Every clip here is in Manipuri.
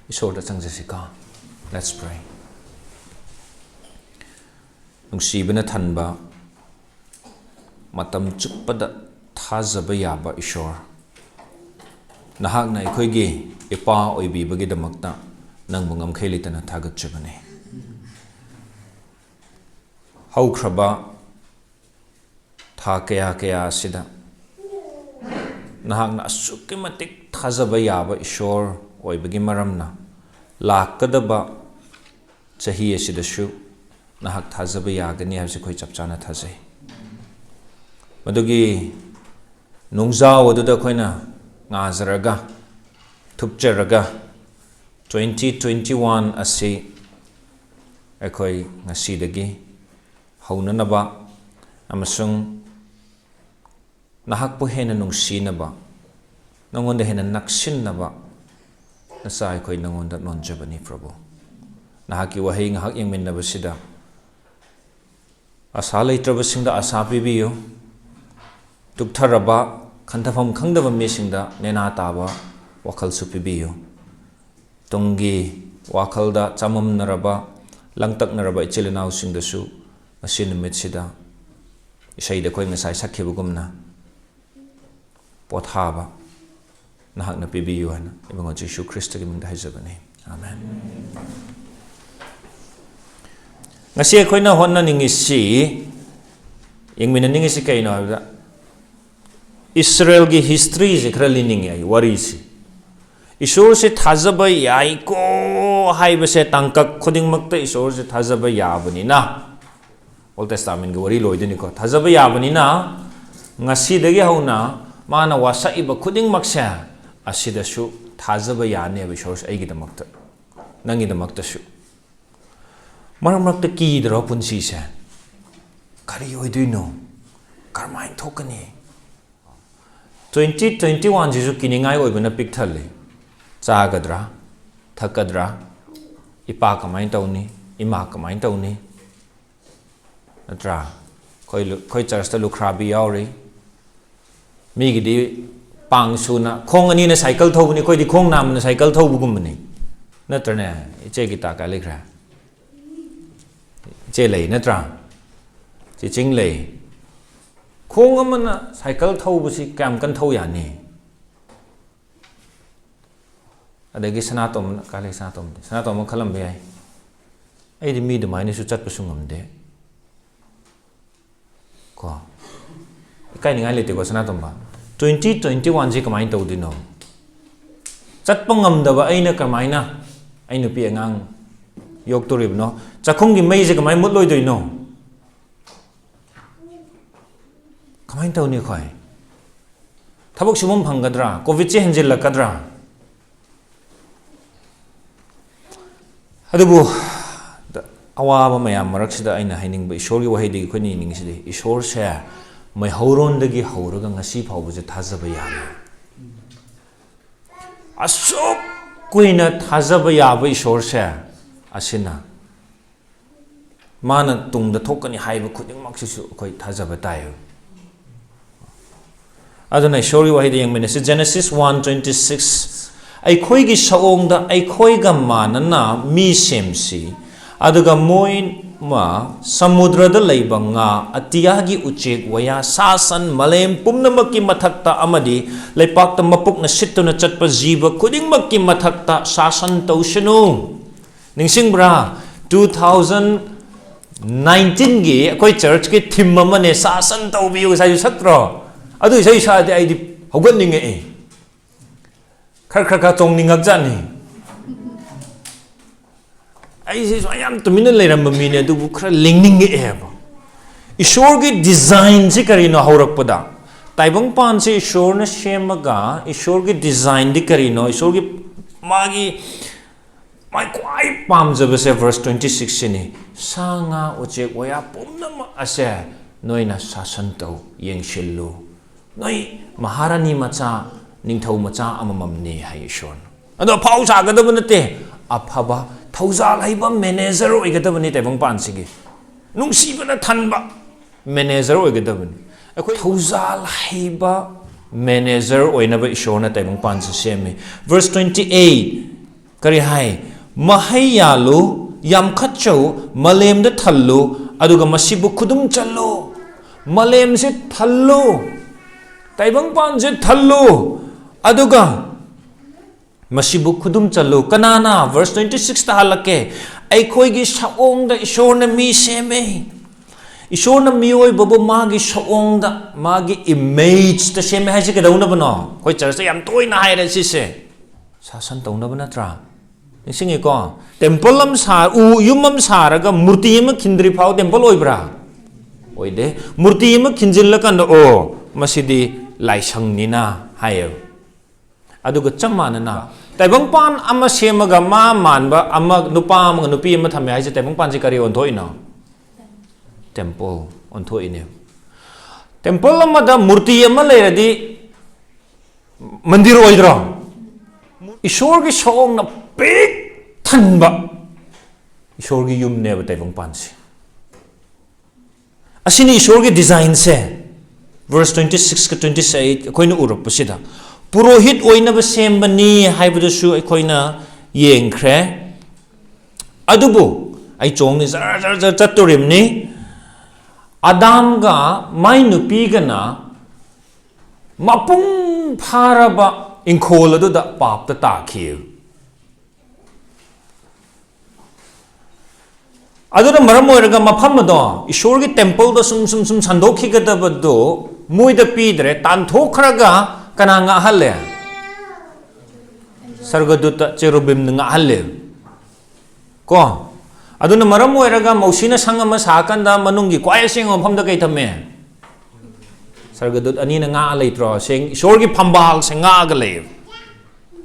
Isorda changjasika. Let's pray. Nungsibana thanba matam chuppada thajaba yaba Isor. Nahakna ikhoigi ipa oibibagi damakta nangbu ngamkhailitana thagatchabane. Haukraba tha kaya sida nahakna asukki matik thajaba yaba Isor oibagi maramna lakadaba chahi asidashu nahak thajaba yagani habse khoi chapchana thajai madugi nungzao aduda khoina ngazaraga thupjaraga 2021 asi ekhoi ngasidagi haunanaba amasung nahakpo hena nungsinaba nangonda hena naksinaba nasa ekhoi nangonda nonjabani prabhu nahaki wahai ngahak yengminnaba sida asa leitrabasingda asa pibiyo tuktaraba khantafam khangdaba misingda nena taba wakhal su pibiyo tongi wakhalda chamamnaraba langtaknaraba ichilinau singdasu asin mitsida isaida koi ngasai sakhibugumna pothaba nahakna pibiyo hana ibang Jesu Kristo gi mingda haijabani amen ngasi khoina honna ningisi ingmina ningisi kaino habda Israel gi history je khra lining ai wari si Isor se thajaba yai ko haiba se tangkak khoding makta Isor se thajaba yabani na Old Testament gi wari loideni ko thajaba yabani na ngasi dagi hauna mana wasa iba khoding maksa asida shu thajaba yane ba Isor ai gi damakta nangi damakta shu maramrakta ki dro punsi se kari oiduino karmain thokani 2021 jisu kiningai oibana pikthale chagadra thakadra ipa kamai tawni ima kamai tawni natra khoi church ta lukhrabi yauri mi gi di pangsuna khong ani na cycle thobuni khoi di khong nam na cycle thobugumni natra ne iche gi ta ka lekhra che lei natra chi ching lei khong amana cycle thobusi kam kan thau yani adagi sanatom kale sanatom khalam be ai di mi de mai ni su chat pasung amde ko kai ni ngai le te ko sanatom ba 2021 ji kamai tau dino chat pangam da ba aina kamaina ainu pi angang yok to rib no chakhung gi mai je kamai mut loi doi no kamai tau ni khoi thabok sumum phangadra covid che henjil lakadra adubu awaba mayam maraksida aina haining ba Isor gi wahai digi khoni ning sidi Isor se mai hauron dagi hauraga ngasi phawbu je thajaba yana asok kuina thajaba yaba Isor se asina mana tungda thokani haiba khuding maksisu khoi thajaba tayo aduna Isor gi wahai ding menese Genesis 1:26 Aikhoi gi saongda aikhoi ga manana mi semsi aduga moi ma samudra da leiba nga atiya gi uchek waya sasan malem pumnamakki mathakta amadi leipakta mapuk na sittuna chatpa jiba khudingmakki mathakta sasan taushanu ningsingbra 2019 gi akoi church ki thim amane sasan taubiu sai satro adu sai sa de ai di hoganninge e khar tong ningak jani ai se so yam to minal leram mi ne du khra lingning e ba Isor gi design ji kari no haurak pada taibang pan se Isor na shemaga Isor gi design di kari no Isor gi magi mai kwai pam jaba se verse 26 ni sanga oche waya pumna ase noina sasan tau yengshillu noi maharani macha ningthau macha amamamni hai Isor ado phau sa gadab nate aphaba thaujal haiba manager oigadabani taibang pan sigi nungsibana thanba manager oigadabani akoi thaujal haiba manager oinaba Isor na taibang pan se semi verse 28 kari hai mahai yalu yam khatchau malem da thallu aduga masibu khudum challu malem se thallu taibang pan se thallu aduga masibu khudum challu kanana verse 26 ta halake ai khoi gi saong da ishor na mi seme ishor na mi oi babu magi saong da magi image ta seme hai se ka dauna bano khoi char se yam toina hai ra si se sasan tauna bana tra nising ko temple lam sa u yum am saraga murti ma khindri phau temple oi bra oi de murti ma khinjil la kan o masidi laisang nina hayo aduga chamana na taibang pan ama semaga ma manba ama nupa ma nupi ma thame hai se taibang pan ji kari on thoi na temple on thoi ne temple ma da murti ma le radi mandir oi dra ishor ki song na big thanba ishor ki yum ne ba taibang pan si asini ishor ki design se verse 26 ka 28 koina urap pasida purohit oina ba sembani haibudu su koina yengkhre adubu ai chong ni zar zar zar chaturim ni adam ga mai nupi ga na mapung pharaba inkhol adu da pap ta ta khiu aduna maram oiraga mafam do ishor gi temple do sum sandokhi ga da bado mui da pi dre tan thokhraga kana nga halle sargadut cherubim nga halle ko aduna maram oiraga mausina sangama sakanda manungi kwai sing pham da kai thame sargadut ani na nga leitro sing ishor gi phambal se nga ga le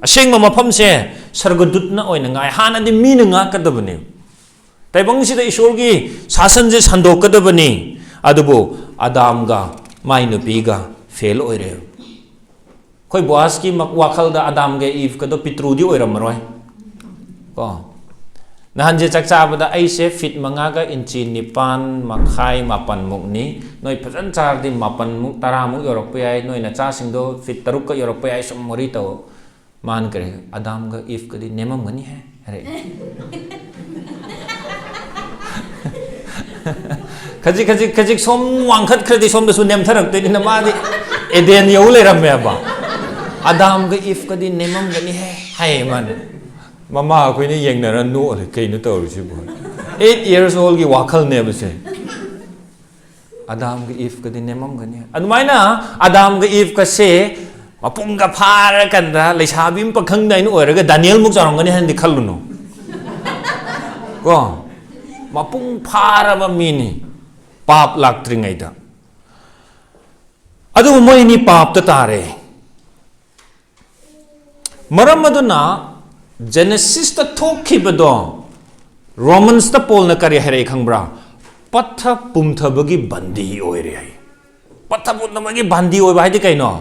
asing ma mafam se sargadut na oina nga hana di mi na nga ka da bani taibang sida ishor gi sasan je sandok ka da bani adubo adam ga mai nu pi ga fail oire koi boas ki mak wakhal da adam ge if ka do pitru di oiram maroi ko nahan je chak cha bada ai se fit manga ga inchi nipan makhai mapan muk ni noi phajan char di mapan muk tara muk yorok pe ai noi na cha sing do fit taruk ka yorok pe ai som mori to man kare adam ga if ka di nemam gani hai are khajik som wangkhat khradi som da su nem tharak te ni ma di eden yo le ram me ba adam ga if ka di nemam gani hai man mama koi ni yeng na ran no le kai no taw si bo 8 years old gi wakhal ne ba se adam ga if ka di nemam gani anumai na adam ga if ka se mapung ga phara kan da leisabim pakhang dai no oiraga daniel muk charong gani han di khallu no ko mapung phara ba mi ni pap lak tringai da adu moi ni pap ta tare maram aduna genesis ta thokhi bado romans ta pol na kari hare khangbra patha pumtha bagi bandi oire ai patha pumtha bagi bandi oi bai de kaino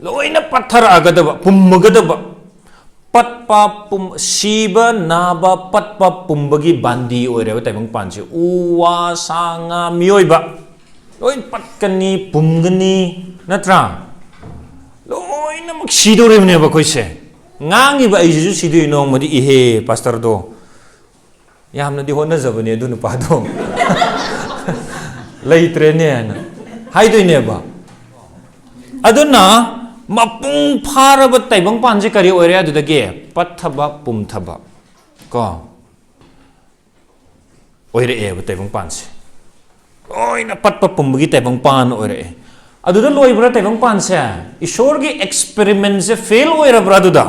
loina pathar agadaba pummagadaba patpa pum shiba naba patpa pumbagi bandi oire taibang panchi uwa sanga mioiba loin patkani pumgani natra loina mak sidore ne ba koise ngangi ba isu sidui nong madi ihe pastor do yamna di hona zabane du nu pa do leitre ne na haidoi ne ba aduna mapung phara ba taibang panji kari oire adu dage pathaba pumthaba ko oire e ba taibang pansi oina patpa pumbagi taibang pan oire adu da loi bra taibang panse ishor gi experiment se fail oira bra du da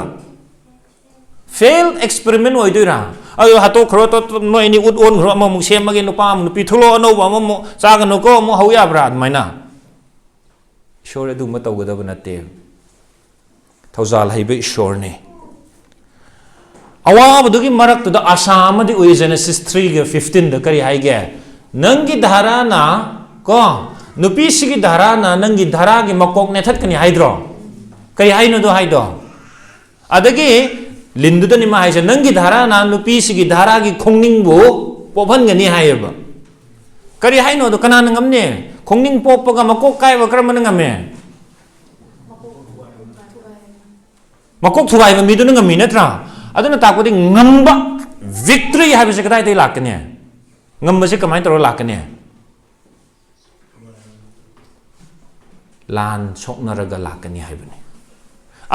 fail experiment oi doira ayo hato khro to noi ni ud on khro ma mu sem magi no pam nu pi thulo no ba mo cha ga no ko mo hauya bra maina ishor adu ma taw ga da bana te thawzal haibe ishor ne awa budugi marak to da asam di oi genesis 3 ga 15 da kari hai ge nangi dhara na ko nupi sigi dhara na nangi dhara gi makok ne that kani haidro kari hai no do haido adagi lindu da ni ma haise nangi dhara na nupi sigi dhara gi khongning bo pophan gani haiba kari hai no do kana ngamne khongning pop ga makok kai ba kram ngame makok thugai ba mi du ngami natra aduna takpadi ngamba victory habise kadai dei lakne ngamba se kamai toro lakne lan soknaraga lakani haibani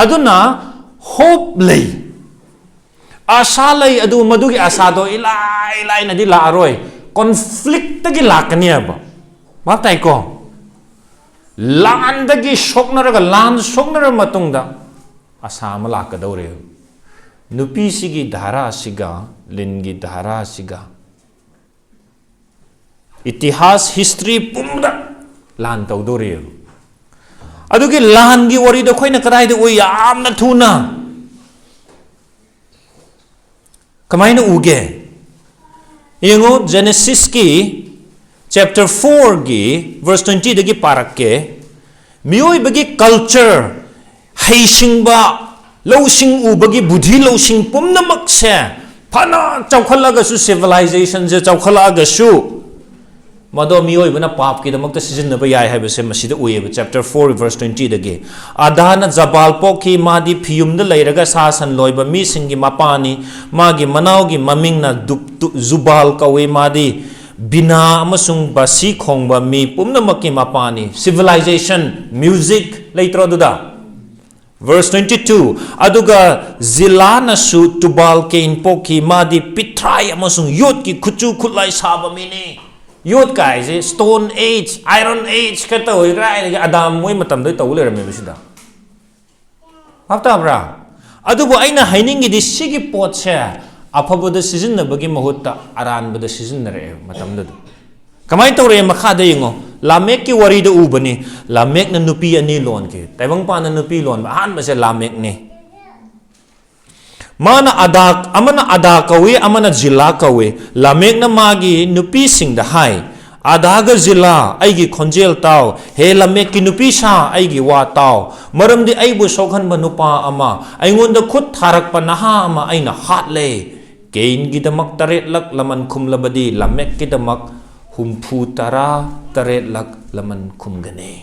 aduna hope lay asa lay adu madugi asa do ilai na di la aroi conflict tagi lakani aba matai ko lan dagi soknaraga lan soknara matungda asa ma lakadore nupi sigi dhara siga lingi dhara siga itihas history pumda lan tawdore adugi lan gi wari da khoina kadai de oi yamna thuna kamaina uge yengo Genesis ki chapter 4 gi verse 20 dagi parakke mioi bagi culture haisingba losing ubagi budhi losing pumna makse phana chawkhalaga su civilization je chawkhalaga su mado mioi bana pap ki damak ta season na ba yai hai base masida uye chapter 4 verse 20 dage adana jabal poki madi phiyum da leiraga sa san loiba mi singi mapani magi manau gi maming na zubal kawe madi bina amasung basi khongba mi pumna makki mapani civilization music leitro duda verse 22 aduga zilana su tubal kein poki madi pitrai amasung yot ki khuchu khulai saba mini yot kai je stone age iron age ka to rai adam moi matam doi to le ram me sida hafta bra adubu aina haining gi sigi pot che afaboda season na bagi mahutta aran boda season na re matam da kamai to re makha da yingo lamek ki wari da ubani lamek na nupi ani lon ke taibang pa na nupi lon ba han ba se lamek ni mana amana ada kawe amana jila kawe lamek na magi nupi sing da hai ada ga jila ai gi khonjel taw he lamek ki nupi sa ai gi wa taw maram di ai bu sokhan ba nupa ama ai ngon da khut tharak pa na ha ama ai na hat le kein gi damak taret lak laman khum labadi lamek ki damak humpu tara taret lak laman khum gane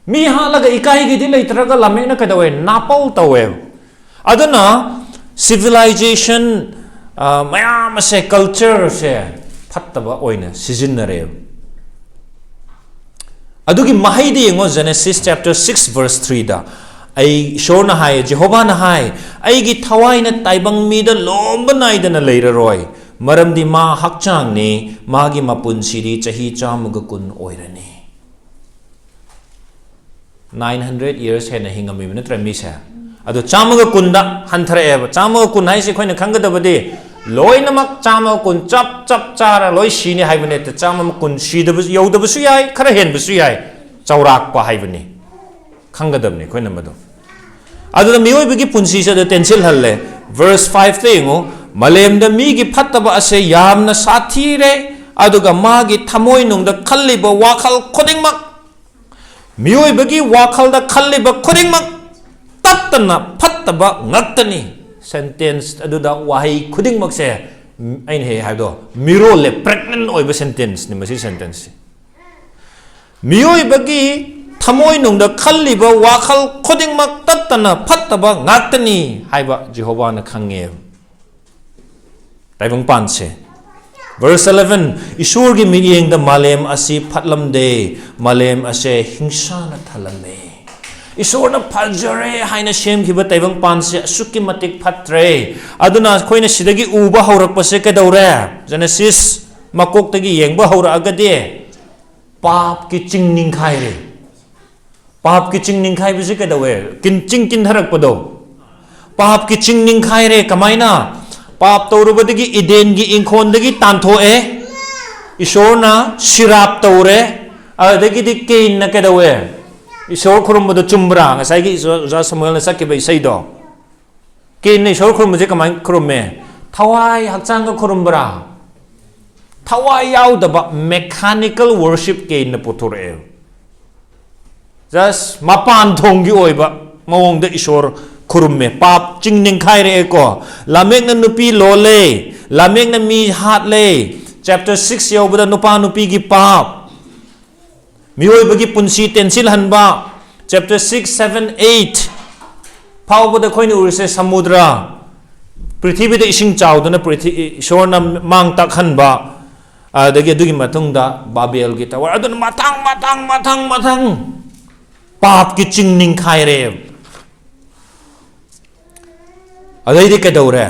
mi ha laga ikai gi di leitraga lamek na kadawe napal tawe aduna civilization mayam se culture se phattaba oina sizinare adugi mahidi yengo Genesis chapter 6 verse 3 da ai shona hai Jehovah na hai ai gi thawai na taibang mi da lomba nai da na leiraroi maram di ma hakchang ni magi mapun siri chahi chamuga kun oirani 900 years he na hingami na trami sa adu chamaga kunda hanthare eba chamaga kun hai se khoina khangadabadi loinamak chamaga kun chap chara loi sini haibane te chamaga kun sidabu yodabu su yai khara hen bu su yai chaurak pa haibani khangadabni khoina madu adu mioi bigi punsi sa de tensil halle verse 5 te ngo malem da mi gi phattaba ase yamna sathi re aduga magi thamoi nung da khalliba wakhal khodingmak mioi bigi wakhal da khalliba khodingmak tatna phattaba ngaktani sentence aduda wahi khuding makse ain he haido miro le pregnant oiba sentence ni masi sentence mioi bagi thamoi nung da khalliba wakhal khuding mak tatna phattaba ngaktani haiba Jehovah na khange taibang panse verse 11 isur gi miyeng da malem asi phatlam de malem ase hingsa na thalame Isorna pajare haina shem khiba taibang panse sukki matik phatre aduna khoina sidagi uba haurak pase ka daure Genesis makok tagi yengba haura agade pap ki chingning khai re pap ki chingning khai bise ka dawe kin tharak pado pap ki chingning khai re kamaina pap torubadagi iden gi inkhon dagi tantho e Isorna sirap taure adagi dikkein na ka dawe Isor khurumbudu chumbra ngasai gi ja Samuel na sakki bai saido kin isor khurumbu je kamai khurumme thawai hakchang ga khurumbra thawai yaw da mechanical worship ke na puthore just mapan thong gi oiba mawong da isor khurumme pap chingning khai re ko lamek na nupi lole lamek na mi hat le chapter 6 yaw bada nupa nupi gi pap mioi bagi punsi tensil hanba chapter 6 7 8 pau bada khoini urse samudra prithibida ising chawduna ishorna mang takhanba adagi adugi matungda Babel gi tower adun matang pap ki chingning khaire adai kedore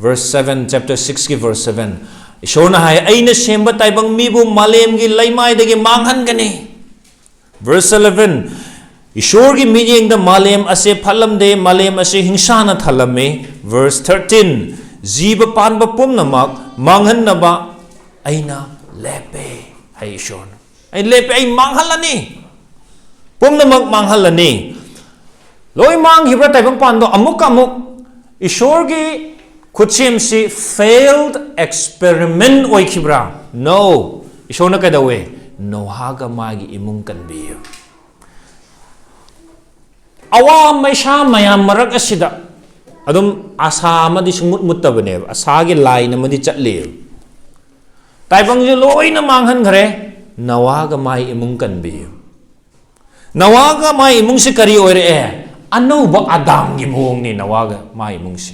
verse 7 chapter 6 ki verse 7 ishorna hai aina semba taibang mibu malem gi laimai dagi manghan gani verse 11 Ishor gi meaning the malem ase phalam de malem ase hingsana thalame verse 13 jiba panba pum namak manghan naba aina lepe hai ishor ai lepe ai manghalani pum namak manghalani loi mang hibra taibang pando amuk ishor gi khutsim si failed experiment oi khibra no ishor na kadawe no haga magi imung kanbi awam maisha mayam marak asida adum asa amadi sumut muttabane asa gi line amadi chatle taibang je loina manghan khare nawaga mai imung kanbi nawaga mai imung si kari oire e anuba adam gi mong ni nawaga mai imung si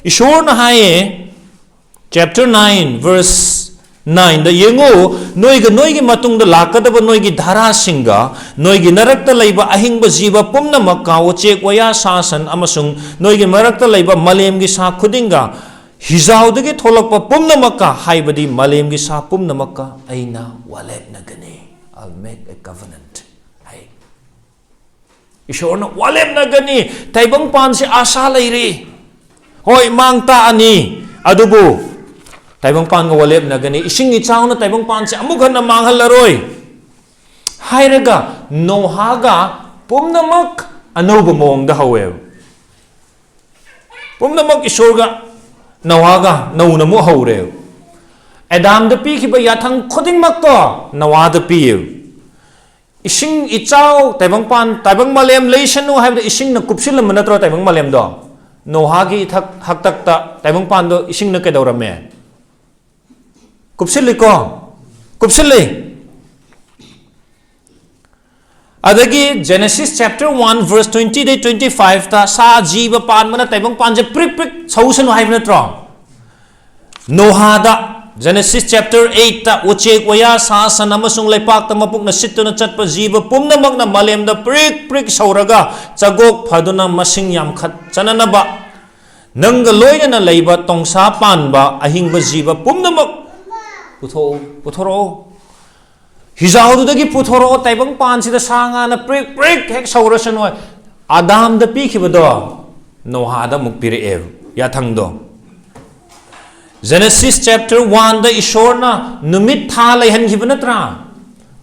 ishor na haye chapter 9 verse 9 the yengo noigi matung da lakadaba noigi dhara singa noigi narakta laiba ahingba jiba pumna makka ochek waya sasan amasung noigi marakta laiba malem gi sa khudinga hijau dagi tholakpa pumna makka haibadi malem gi sa pumna makka aina walet nagani I'll make a covenant hai ishorna walet nagani taibang pan si asa lairi hoi mangta ani adubu taibang pan ga walep na gani ising ichaw na taibang pan si amughan na manghalaroi hairaga no haga pumnamak anoba mong da hawew pumnamak isorga nawaga nauna mo hawrew adam da pi kiba yathang khoding mak to nawa da pi ising ichaw taibang pan taibang malem leishanu haibda ising na kupsil na manatro taibang malem do no hagi hak tak ta taibang pan do ising na kedawrame kupsili ko kupsili adagi Genesis chapter 1 verse 20 to 25 ta sa jiba pan mana taibang pan je prik sausanu haibna tro nohada Genesis chapter 8 ta uchek waya sa sanamasung lepak ta mapuk na sitto na chatpa jiba pumna mag na malem da prik sauraga chagok phaduna masing yam khat chanana ba nanga loina na leiba tongsa pan ba ahingba jiba pumna mag puthoro hijau dagi puthoro taibang pan sida sanga na prik hek saurasan oi adam da pi khibado noha da mukpire ev ya thang do Genesis chapter 1 da ishorna numit tha laihan khibana tra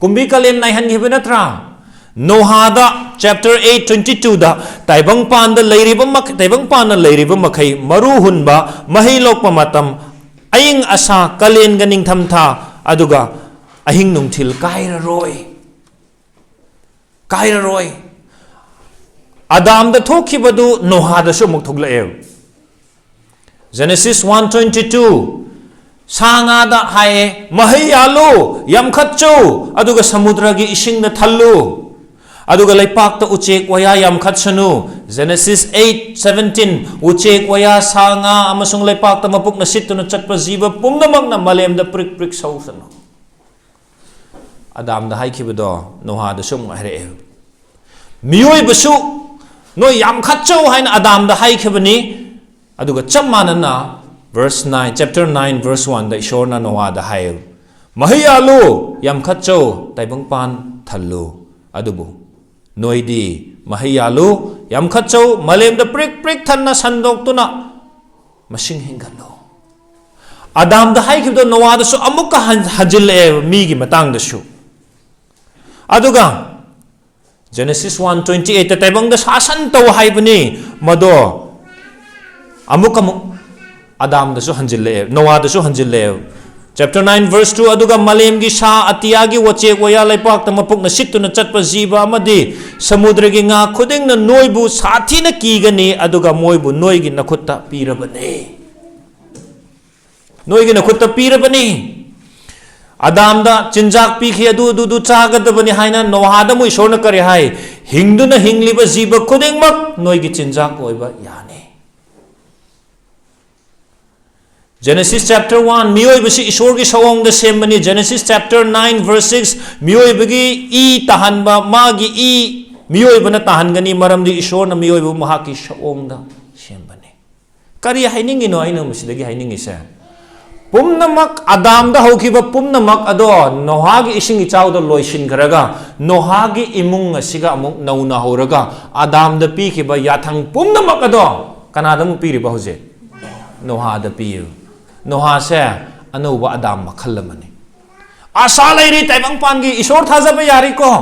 kumbi kalem naihan khibana tra noha da chapter 8 22 da taibang pan da leiriba mak taibang pan na leiriba makhai maru hunba mahi lokpa matam aying asa kalen ganing thamtha aduga ahing nungthil kaira roi adam da thokhibadu noha da su muk thuglaew Genesis 1:22 sanga da hae mahayalu yamkhatchu aduga samudra gi ising da thallu aduga leipak ta uchek waya yamkhatsanu Genesis 8:17 uchek waya sanga amasung leipak ta mapuk na sittu na chatpa jiba pumnamak na malem da prik sausanu adam da haikhibido noha da sum ahre miyoi basu no yamkhatchu haina adam da haikhibani aduga chammanana verse 9 chapter 9 verse 1 da ishorna noha da hail mahayalu yamkhatchu taibang pan thallu adubu noidi mahayalu yamkhatchu malem da prik thanna sandok tuna masing hingalo adam da haikhibido noha da su amukka hajille mi gi matang da su aduga Genesis 1:28 ta taibang da sasan taw haibani mado amuk adam da su hanjille noah da su hanjille chapter 9 verse 2 aduga malem gi sa atia gi wache waya laipak ta mapuk na sittu na chatpa jiba amadi samudra gi nga khuding na noibu sathi na ki gani aduga moibu noi gi nakhutta pirabane noi gi nakhutta pirabane adam da chinjak pi khi adu chagadabani haina noah da moi shorna kare hai hingduna hingliba jiba khuding mak noi gi chinjak oiba yani Genesis chapter 1 miyoi basi isor gi sawong da sembani. Genesis chapter 9 verse 6 miyoi bagi I tahan ba magi I miyoi bana tahan gani maram di isor na miyoi bu mahaki sawong da sembani. Kari haining ino aina musidagi haining isa. Pumnamak Adam da hokiba pumnamak ado nohagi ising ichaw da loishin karaga nohagi imung asiga amuk nauna horaga Adam da pi kiba yathang pumnamak ado kanada mu piri ba hoje noha da piyu noha se anuba Adam makhallamani asa lairi taibang pangi isor thajaba yari ko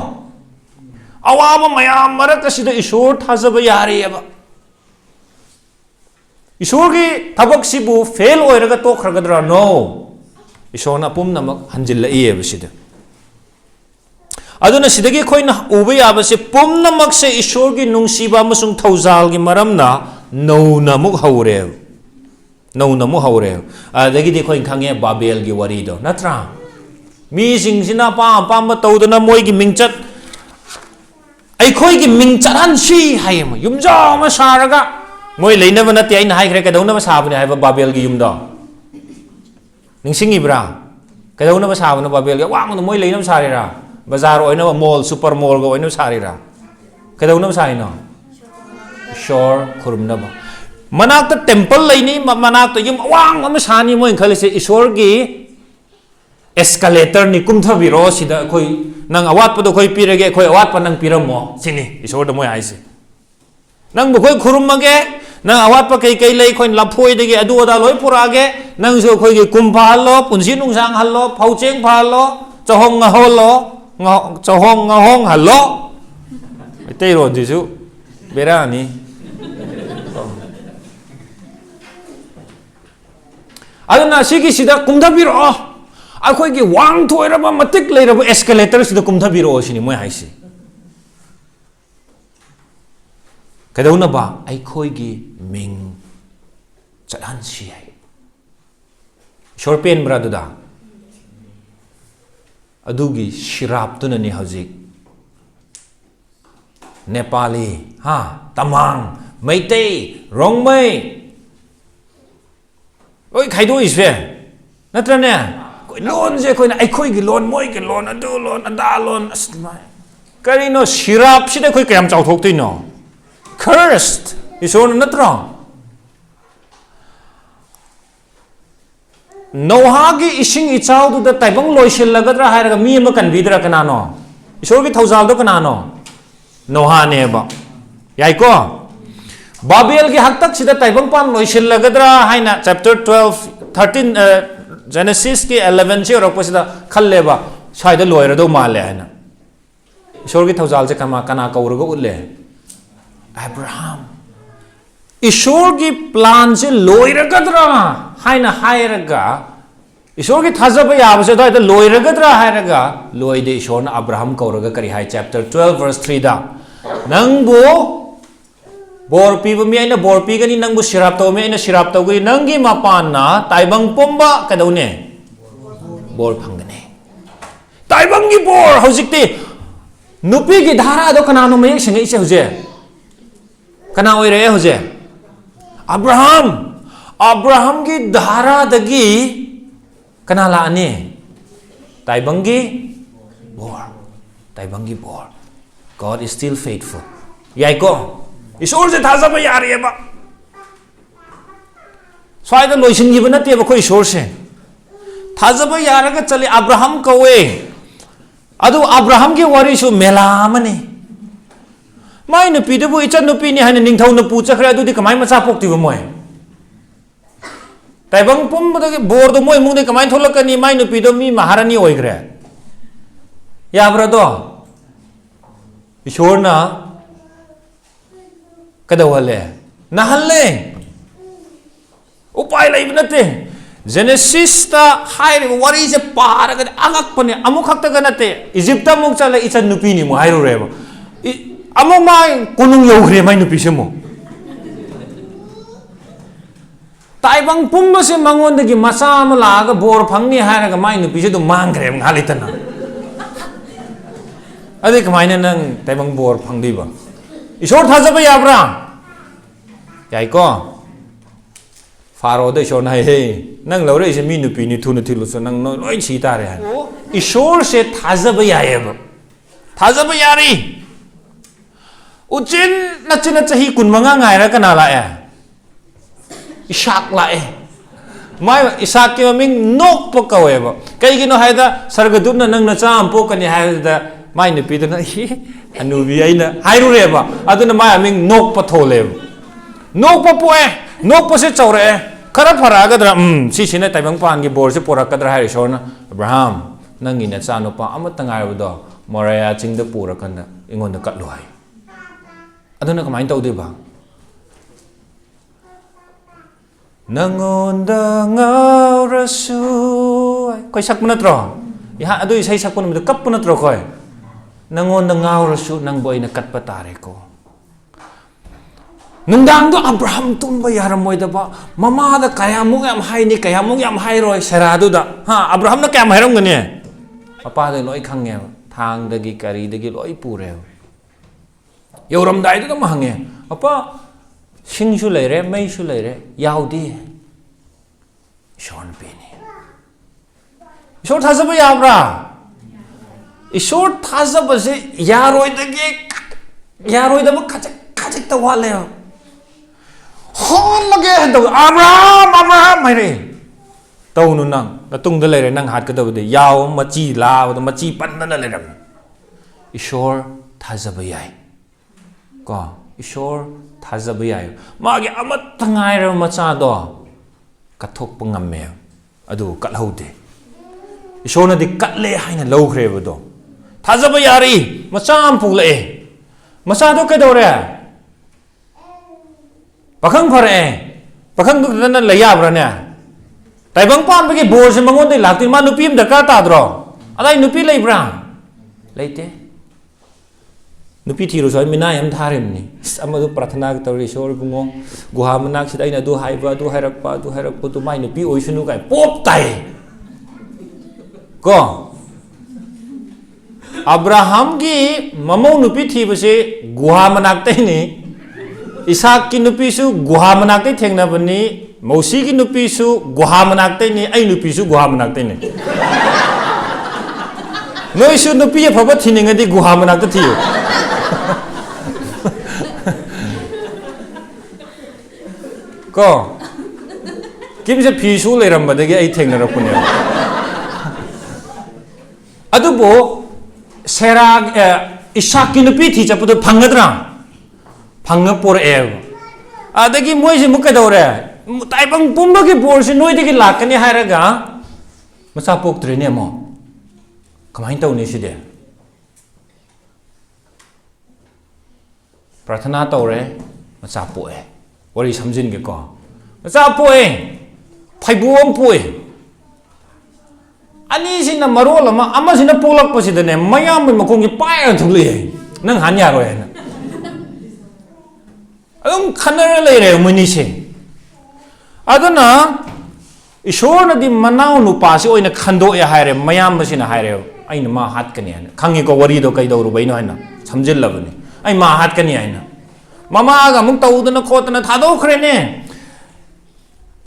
awaba mayam marak asida isor thajaba yari aba Isorgi tabak sibu fail oiraga to khragadra no isona pumnamak hanjilla iye basida aduna sidagi khoina uba yabase pumnamak se isorgi nungsiba amasung thaujal gi maramna nauna muk haure adagi di khoin khange babel gi wari do natra mi singsina pa ma tawdana moi gi mingchat ai khoi gi mingcharan si hayma yumja ma saraga Moi leina bana ti aina hai kre kadona ba sabune hai ba babel gi yumda ningsingi bra kadona ba sabune babel gi wang no moi leina ba sari ra bazar oina ba mall super mall go oina sari ra kadona ba sai no shore khurumna ba manak ta temple leini manak ta yum wang am sani moi khale se isor gi escalator ni kumtha biro sida khoi nang awat pa do khoi pirage khoi awat pa nang piramo sini isor da moi ai se nang bu khoi khurumage nang awat pa kay lay khoin laphoy degi adu ada loi purage nang so khoi gi kumpha lo punsi nungsang hallo phaucheng phalo chahong nga holo chahong nga hong hallo tei ron jisu berani aduna sigi sida kumdabiro akhoi gi wang thoira ba matik leira ba escalator sida kumdabiro sini moi haisi Kadauna ba ay khoi gi ming chadan si ay shorpen bra duda adugi shirap tu ni hajik Nepali ha tamang Meitei Rongmei oi khaido isve natra ne koi lon je koi na ai khoi gi lon moi gi lon adu lon ada lon asmai karino shirap sida koi kayam chau thok tuino Cursed is on natra. Nohagi ishing ichaw to the taibang loishil lagadra haraga mi makan vidra kanano. Isorgi thauzaldo kanano. Noha neba. Yaiko. Babel gi haktak sida taibang pan loishil lagadra haina chapter 12 13 Genesis ki 11 se rokpo sida khalleba saida loira do male haina. Isorgi thauzal je kama kana kauraga ulle. Abraham Ishor ki plan se loiragadra haina hairaga Ishor ki thajaba yabase da loiragadra hairaga loide Ishor na Abraham kauraga kari hai chapter 12 verse 3 da nangbo bor pi mi aina bor pi gani nangbo sirap to me aina sirap to gi nangi mapan na taibang pomba kadaune bor phangane taibang gi bor hojikti nupi gi dhara do kanano me singai se hoje Kana oire hoje Abraham ki dhara dagi kana la ane taibangi bor God is still faithful yaiko isor se thajaba yari ba swaida loisin gi banate ba koi isor se thajaba yaraga chali Abraham kawe adu Abraham ki wari su mela mane Mai nupi debu ichan nupi ni hanya ningthau nupu chakra adu di kamai macha pokti ba moi taibang pum ba bor do moi mung de kamai tholakani mai nupi do mi maharani oigre ya bra do ishorna kadawale nahalle upai lai banate Genesis ta hai wari je para ga agak pane amuk khakta ga nate Egypt ta muk chala ichan nupi ni mo hairu re ba Among mai kunung yogre mai nupi se mo taibang pumba se mangon dagi masa malaga bor phangni haraga mai nupi se do mangre ngalitana ade kamaina nang taibang bor phangdi ba isor thajaba yabra yai ko Pharaoh đây cho này hey nang lâu đây sẽ mi nupi ni thu nuti luôn nang nói chỉ ta đấy Isor sẽ thajaba ya ba thajaba ya đi Ujin na china chahi kun manga ngai ra kana la ya Ishak la mai Ishak ke ming nok po kawe ba kai gi no hai da sargadut na nang na cha am po kani hai da mai nupi da na anu bi ai na hai ru re ba adu na mai ming nok pa thole nok pa po nok po se chawre khara phara ga dra si sine tai bang pan gi bor se pora ka dra hai so na Abraham nang ina cha no pa amat tangai ba do Moriah ching da pura kan da ingon da kat loi aduna kamai tau de ba nangon da ngau rasu koi sak puna tro ya adu sai sak puna kap puna tro koi nangon da ngau rasu nang boy na kat pa tare ko nundang do Abraham tum ba yaram moy da ba mama da kaya mung yam hai ni kaya mung yam hai roi sera du da ha Abraham na kaya mai ram ngani papa de loi khang nge thang da gi kari da gi loi pure yoram dai da ma hange apa sing su lai re mai su lai re yaw di shon pe ni shor thajaba ya bra ishor thajaba se yaroi da gi yaroi da ma khachak ta wa le hon lage da Abraham mai re tau nu nang da tung da lai re nang hat ka da de yaw ma chi la da ma chi pan na le ram ishor thajaba ya ko Isor thajaba ya ma gi amat tangai ra ma cha do kathok pa ngam me adu kat haude Isor na di kat le haina lo khre ba do thajaba ya ri ma cha am pu le ma cha do ka do re pakhang phare pakhang du na la ya bra ne tai bang pan ba gi bor se mangon de lak ti ma nu pim da ka ta dro adai nu pi lei bra leite nupi thiru soi mina yam tharim ni amadu prathana tawri shor bungo guha manak sida ina du haiba du hairakpa tu mai nupi oisunu kai pop tai ko Abraham gi mamo nupi thiba se guha manak tai ni Isaac ki nupi su guha manak tai thengna bani Mosi ki nupi su guha manak tai ni ai nupi su guha manak tai ni noi su nupi ya phaba thininga di guha manak ta thiyo ko kim se phi su le ram ba de ai theng na ra punya adu bo sera Ishak ki nupi thi chapu do phangadra phanga por ev adagi moi se mukka dore tai bang pumba ki bor se noi de ki lakani hairaga masa pok tre ne mo kamai tau ni si de prathana tawre macha poe wari samjin ge ko macha poe phaibuam poe ani sina marol ama sina polak pasida ne mayam me makong gi pai thuli nang han ya ro na khanar le re muni se aduna Isor na di manaw nu pa si oina khando ya haire mayam sina haire ai na ma hat kani ana khangi ko wari do kai do ru bai no na samjil labani ai ma hat kani aina mama ga mung tau na khot na thado khre ne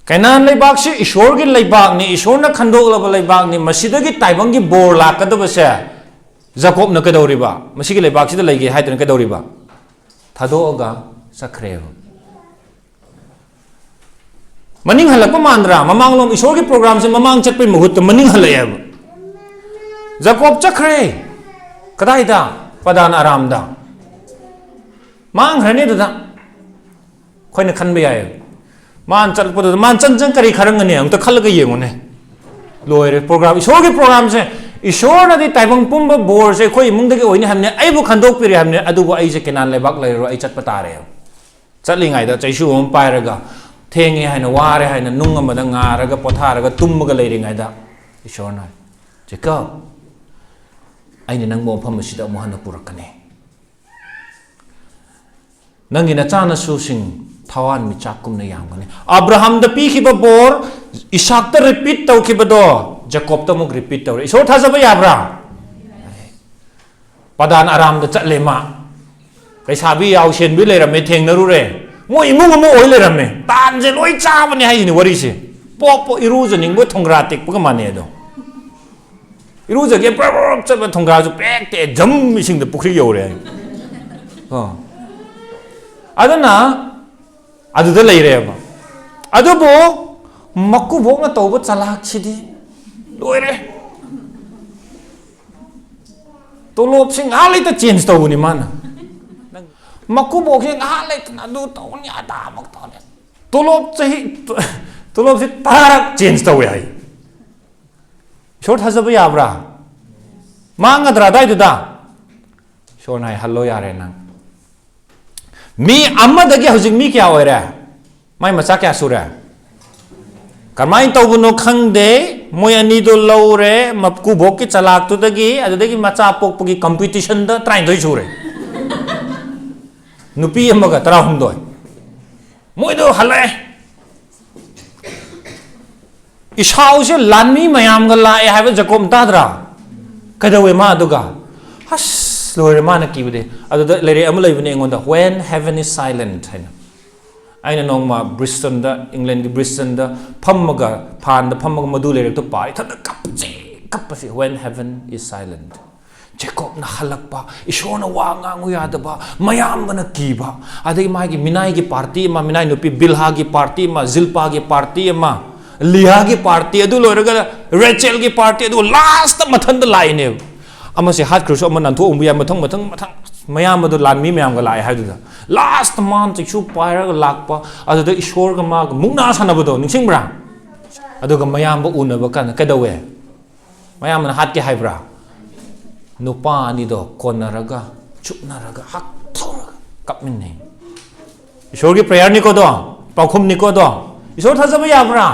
kainan lai bak si Isor gi lai bak ni Isor na khando la lai bak ni masida gi taibang gi bor la ka do ba se Jacob na ka do ri ba masigi lai bak si da lai gi hai tan ka do ri ba thado ga sakhre maning halak pa mandra mamang lom Isor gi program se mamang chat pe muhut maning halaya Jacob chakre kadai da padan aram da mang hrani da khoi na khan be ay man chal pa man chan chan kari kharang ne ang ta khal ga yeng ne loire program Isor gi program se Isor na di taibang pumba bor se khoi mung da gi oini hamne ai bu khandok piri hamne adu bu ai se kenan le bak lai ro ai chat pa ta re chatli ngai da chaisu om pai ra ga thenge hai na ware hai na nung ma da nga ra ga potha ra ga tum ga lai ri ngai da Isor na Jacob aina nang mo pham si da mo han purakane nangi na chana su sing thawan mi chakum na yang ne Abraham da pi khiba bor Isaac ta repeat tau khiba do Jacob ta mo repeat tau Isor thajaba ya bra padan aram da chatle ma kai sabi yaw shen bi le ra me theng na ru re ꯃꯣꯏ ꯏꯃꯨꯡ ꯑꯃ ꯑꯣꯏ ꯂꯩꯔꯝꯃꯦ ꯇꯥꯟꯁꯦ ꯂꯣꯏ ꯆꯥꯕꯅꯦ ꯍꯥꯏꯁꯤꯅꯤ ꯋꯥꯔꯤꯁꯦ ꯄꯣꯛ ꯏꯔꯨꯖꯅꯤꯡꯕ ꯊꯣꯡꯒ꯭ꯔꯥ ꯇꯦꯛꯄꯒ ꯃꯥꯟꯅꯩ ꯑꯗꯣ ꯏꯔꯨꯖꯒꯦ ꯄ꯭ꯔꯞ ꯆꯠꯄ ꯊꯣꯡꯒ꯭ꯔꯥꯁꯨ ꯄꯦꯛ ꯇꯦꯛ ꯖꯝ ꯏꯁꯤꯡꯗ ꯄꯨꯈ꯭ꯔꯤ ꯌꯧꯔꯦ ꯑꯗꯨꯅ ꯑꯗꯨꯗ ꯂꯩꯔꯦꯕ ꯑꯗꯨꯕꯨ ꯃꯀꯨꯕꯣꯛꯅ ꯇꯧꯕ ꯆꯂꯥꯛꯁꯤꯗꯤ ꯂꯣꯏꯔꯦ ꯇꯣꯂꯣꯞꯁꯤ ꯉꯥꯏꯍꯥꯛ ꯂꯩꯇ ꯆꯦꯟꯖ ꯇꯧꯕꯅꯤ ꯃꯥꯅ ꯃꯀꯨꯕꯣꯛꯁꯤ ꯉꯥꯏꯍꯥꯛ ꯂꯩꯇꯅ ꯑꯗꯨ ꯇꯧꯅꯤ ꯑꯗꯥꯃꯛ ꯇꯧꯅꯤ ꯇꯣꯂꯣꯞꯁꯤ 10ꯔꯛ ꯆꯦꯟꯖ ꯇꯧꯋꯦ ꯍꯥꯏ ꯏꯁꯣꯔ ꯊꯥꯖꯕ ꯌꯥꯕ꯭ꯔꯥ ꯃꯥꯡꯒꯗ꯭ꯔꯥ ꯑꯗꯥꯏꯗꯨꯗ ꯏꯁꯣꯔꯅ ꯍꯥꯏ ꯍꯜꯂꯣ ꯌꯥꯔꯦ ꯅꯪ ꯃꯤ ꯑꯃꯗꯒꯤ ꯍꯧꯖꯤꯛ ꯃꯤ ꯀꯌꯥ ꯑꯣꯏꯔꯦ ꯃꯥꯏ ꯃꯆꯥ ꯀꯌా ꯁꯨꯔꯦ ꯀꯃꯥꯏꯅ ꯇꯧꯕꯅꯣ ꯈꯪꯗꯦ ꯃꯣꯏ ꯑꯅꯤꯗꯣ ꯂꯧꯔꯦ ꯃꯀꯨꯕꯣꯛꯀꯤ ꯆꯂꯥꯛꯇꯨꯗꯒꯤ ꯑꯗꯨꯗꯒꯤ ꯃꯆꯥ ꯄꯣꯛꯄꯒꯤ ꯀꯝꯄꯤꯇꯤꯁꯟꯗ 12 ꯁꯨꯔꯦ ꯅꯨꯄꯤ ꯑꯃꯒ 18 ꯃꯣꯏꯗꯣ ꯍꯜꯂꯛꯑꯦ ꯏꯁꯥꯎꯁꯦ ꯂꯥꯟꯃꯤ ꯃꯌꯥꯝꯒ ꯂꯥꯛꯑꯦ ꯍꯥꯏꯕ ꯖꯀꯣꯝ ꯇꯥꯗ꯭ꯔꯥ ꯀꯩꯗꯧꯋꯦ ꯃꯥ ꯑꯗꯨꯒ ꯑꯁ ꯂꯣꯏꯔꯦ ꯃꯥꯅ ꯀꯤꯕꯗꯤ ꯑꯗꯨꯗ ꯂꯩꯔꯦ ꯑꯃ ꯂꯩꯕꯅꯦ ꯑꯩꯉꯣꯟꯗ when heaven is silent ꯍꯥꯏꯅ ꯑꯩꯅ ꯅꯣꯡꯃ ꯕ꯭ꯔꯤꯁꯇꯟꯗ ꯏꯪꯂꯦꯟꯒꯤ ꯕ꯭ꯔꯤꯁꯇꯟꯗ ꯐꯝꯃꯒ ꯐꯥꯟꯗ ꯐꯝꯃꯒ ꯃꯗꯨ ꯂꯩꯔꯛꯇ ꯄꯥꯏ ꯏꯊꯟꯗ ꯀꯞꯄꯁꯤ when heaven is silent ꯖꯦꯀꯣꯕꯅ ꯍꯜꯂꯛꯄ ꯏꯁꯣꯔꯅ ꯋꯥ ꯉꯥꯡꯉꯨ ꯌꯥꯗꯕ ꯃꯌꯥꯝꯕꯅ ꯀꯤꯕ ꯑꯗꯒꯤ ꯃꯥꯒꯤ ꯃꯤꯅꯥꯏꯒꯤ ꯄꯥꯔꯇꯤ ꯑꯃ ꯃꯤꯅꯥꯏ ꯅꯨꯄꯤ ꯕꯤꯜꯍꯥꯒꯤ ꯄꯥꯔꯇꯤ ꯑꯃ ꯖꯤꯜꯄꯥꯒꯤ ꯄꯥꯔꯇꯤ ꯑꯃ ꯂꯤꯌꯥꯒꯤ ꯄꯥꯔꯇꯤ ꯑꯗꯨ ꯂꯣꯏꯔꯒ ꯔꯦꯆꯦꯜꯒꯤ ꯄꯥꯔꯇꯤ ꯑꯗꯨꯒ ꯂꯥꯁꯇ ꯃꯊꯟꯗ ꯂꯥꯛꯏꯅꯦꯕ ꯑꯃꯁꯦ ꯍꯥꯠꯈ꯭ꯔꯁꯨ ꯑꯃ ꯅꯥꯟꯊꯣꯛꯑꯝꯕ ꯌꯥꯏ ꯃꯊꯪ ꯃꯌꯥꯝꯕꯗꯣ ꯂꯥꯟꯃꯤ ꯃꯌꯥꯝꯒ ꯂꯥꯛꯑꯦ ꯍꯥꯏꯗꯨꯗ ꯂꯥꯁꯇ ꯃꯥꯅ ꯆꯩꯁꯨ ꯄꯥꯏꯔꯒ ꯂꯥꯛꯄ ꯑꯗꯨꯗ ꯏꯁꯣꯔꯒ ꯃꯥꯒ ꯃꯨꯛꯅꯥ ꯁꯥꯟꯅꯕꯗꯣ ꯅꯤꯡꯁꯤꯡꯕ꯭ꯔꯥ ꯑꯗꯨꯒ ꯃꯌꯥꯝꯕ ꯎꯅꯕ ꯀꯥꯟꯗ ꯀꯩꯗꯧꯋꯦ ꯃꯌꯥꯝꯕꯅ ꯍꯥꯠꯀꯦ ꯍꯥꯏꯕ꯭ꯔꯥ ꯅꯨꯄꯥ ꯑꯅꯤꯗꯣ ꯀꯣꯟꯅꯔꯒ ꯆꯨꯞꯅꯔꯒ ꯍꯛꯊꯧꯔꯒ ꯀꯞꯃꯤꯟꯅꯩ ꯏꯁꯣꯔꯒꯤ ꯄ꯭ꯔꯦꯌꯔꯅꯤꯀꯣꯗꯣ ꯄꯥꯎꯈꯨꯝꯅꯤꯀꯣꯗꯣ ꯏꯁꯣꯔ ꯊꯥꯖꯕ ꯌꯥꯕ꯭ꯔꯥ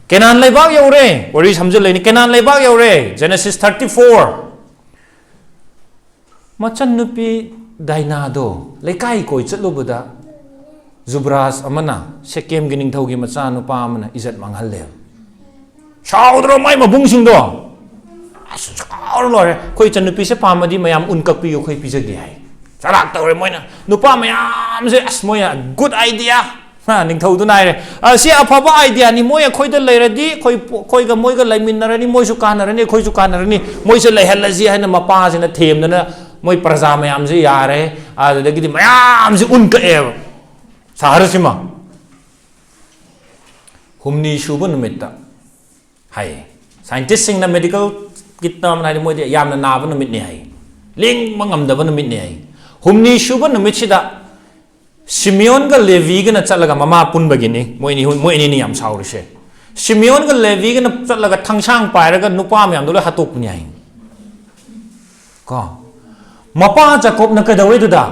ꯀꯦꯅꯥꯟ ꯂꯩꯕꯥꯛ ꯌꯧꯔꯦ ꯋꯥꯔꯤ ꯁꯝꯖꯤꯜꯂꯛꯏꯅꯤ ꯀꯦꯅꯥꯟ ꯂꯩꯕꯥꯛ ꯌꯧꯔꯦ ꯖꯦꯅꯦꯁꯤꯁ 34 ꯃꯆꯟꯅꯨꯄꯤ ꯗꯥꯏꯅꯥꯗꯣ ꯂꯩꯀꯥꯏ ꯀꯣꯏ ꯆꯠꯂꯨꯕꯗ ꯖꯨꯕ꯭ꯔꯥꯖ ꯑꯃꯅ ꯁꯦꯀꯦꯝꯒꯤ ꯅꯤꯡꯊꯧꯒꯤ ꯃꯆꯥꯅꯨꯄꯥ ꯑꯃꯅ ꯏꯖꯠ ꯃꯥꯡꯍꯜꯂꯦꯕ ꯁꯥꯎꯗ꯭ꯔꯣ ꯃꯥꯏ ꯃꯕꯨꯡꯁꯤꯡꯗꯣ ꯑꯁ ꯁꯥꯎꯔ ꯂꯣꯏꯔꯦ ꯑꯩꯈꯣꯏ ꯏꯆꯟꯅꯨꯄꯤꯁꯦ ꯄꯥꯝꯃꯗꯤ ꯃꯌꯥꯝ ꯎꯟ ꯀꯛꯄꯤꯌꯨ ꯑꯩꯈꯣꯏ ꯄꯤꯖꯒꯦ ꯍꯥꯏ ꯆꯂꯥꯛ ꯇꯧꯔꯦ ꯃꯣꯏꯅ ꯅꯨꯄꯥ ꯃꯌꯥꯝꯁꯦ ꯑꯁ ꯃꯣꯏꯅ ꯒꯨꯗ ꯑꯥꯏꯗꯤꯌꯥ ꯅꯤꯡꯊꯧꯗꯨꯅ ꯍꯥꯏꯔꯦ ꯁꯤ ꯑꯐꯕ ꯑꯥꯏꯗꯤꯌꯥꯅꯤ ꯃꯣꯏ ꯑꯩꯈꯣꯏꯗ ꯂꯩꯔꯗꯤ ꯑꯩꯈꯣꯏꯒ ꯃꯣꯏꯒ ꯂꯩꯃꯤꯟꯅꯔꯅꯤ ꯃꯣꯏꯁꯨ ꯀꯥꯟꯅꯔꯅꯤ ꯑꯩꯈꯣꯏꯁꯨ ꯀꯥꯟꯅꯔꯅꯤ ꯃꯣꯏꯁꯦ ꯂꯩꯍꯜꯂꯁꯤ ꯍꯥꯏꯅ ꯃꯄꯥꯁꯤꯅ ꯊꯦꯝꯗꯅ ꯃꯣꯏ ꯄ꯭ꯔꯖꯥ ꯃꯌꯥꯝꯁꯦ ꯌꯥꯔꯦ ꯑꯗꯨꯗꯒꯤꯗꯤ ꯃꯌꯥꯝꯁꯦ ꯎꯟ ꯀꯛꯑꯦꯕ ꯁꯍꯔꯁꯤꯃ ꯍꯨꯝꯅꯤ ꯁꯨꯕ ꯅꯨꯃꯤꯠꯇ ꯍꯥꯏꯌꯦ ꯁꯥꯏꯟꯇꯤꯁꯁꯤꯡꯅ ꯃꯦꯗꯤꯀꯦꯜ ꯒꯤ ꯇꯔꯝ ꯍꯥꯏꯗꯤ ꯃꯣꯏꯗꯤ ꯌꯥꯝꯅ ꯅꯥꯕ ꯅꯨꯃꯤꯠꯅꯤ ꯍꯥꯏ ꯂꯦꯡꯕ ꯉꯝꯗꯕ ꯅꯨꯃꯤꯠꯅꯤ ꯍꯥꯏ ꯍꯨꯝꯅꯤ ꯁꯨꯕ ꯅꯨꯃꯤꯠꯁꯤꯗ ꯁꯤꯃꯤꯌꯣꯟꯒ ꯂꯦꯚꯤꯒꯅ ꯆꯠꯂꯒ ꯃꯃꯥ ꯄꯨꯟꯕꯒꯤꯅꯤ ꯃꯣꯏ ꯑꯅꯤꯅꯤ ꯌꯥꯝ ꯁꯥꯎꯔꯤꯁꯦ ꯁꯤꯃꯤꯌꯣꯟꯒ ꯂꯦꯚꯤꯒꯅ ꯆꯠꯂꯒ ꯊꯥꯡꯁꯥꯡ ꯄꯥꯏꯔꯒ ꯅꯨꯄꯥ ꯃꯌꯥꯝꯗꯣ ꯂꯣꯏ ꯍꯥꯠꯇꯣꯛꯄꯅꯤ ꯍꯥꯏ ꯀꯣ ꯃꯄꯥ ꯖꯀꯣꯕꯅ ꯀꯩꯗꯧꯋꯦꯗꯨꯗ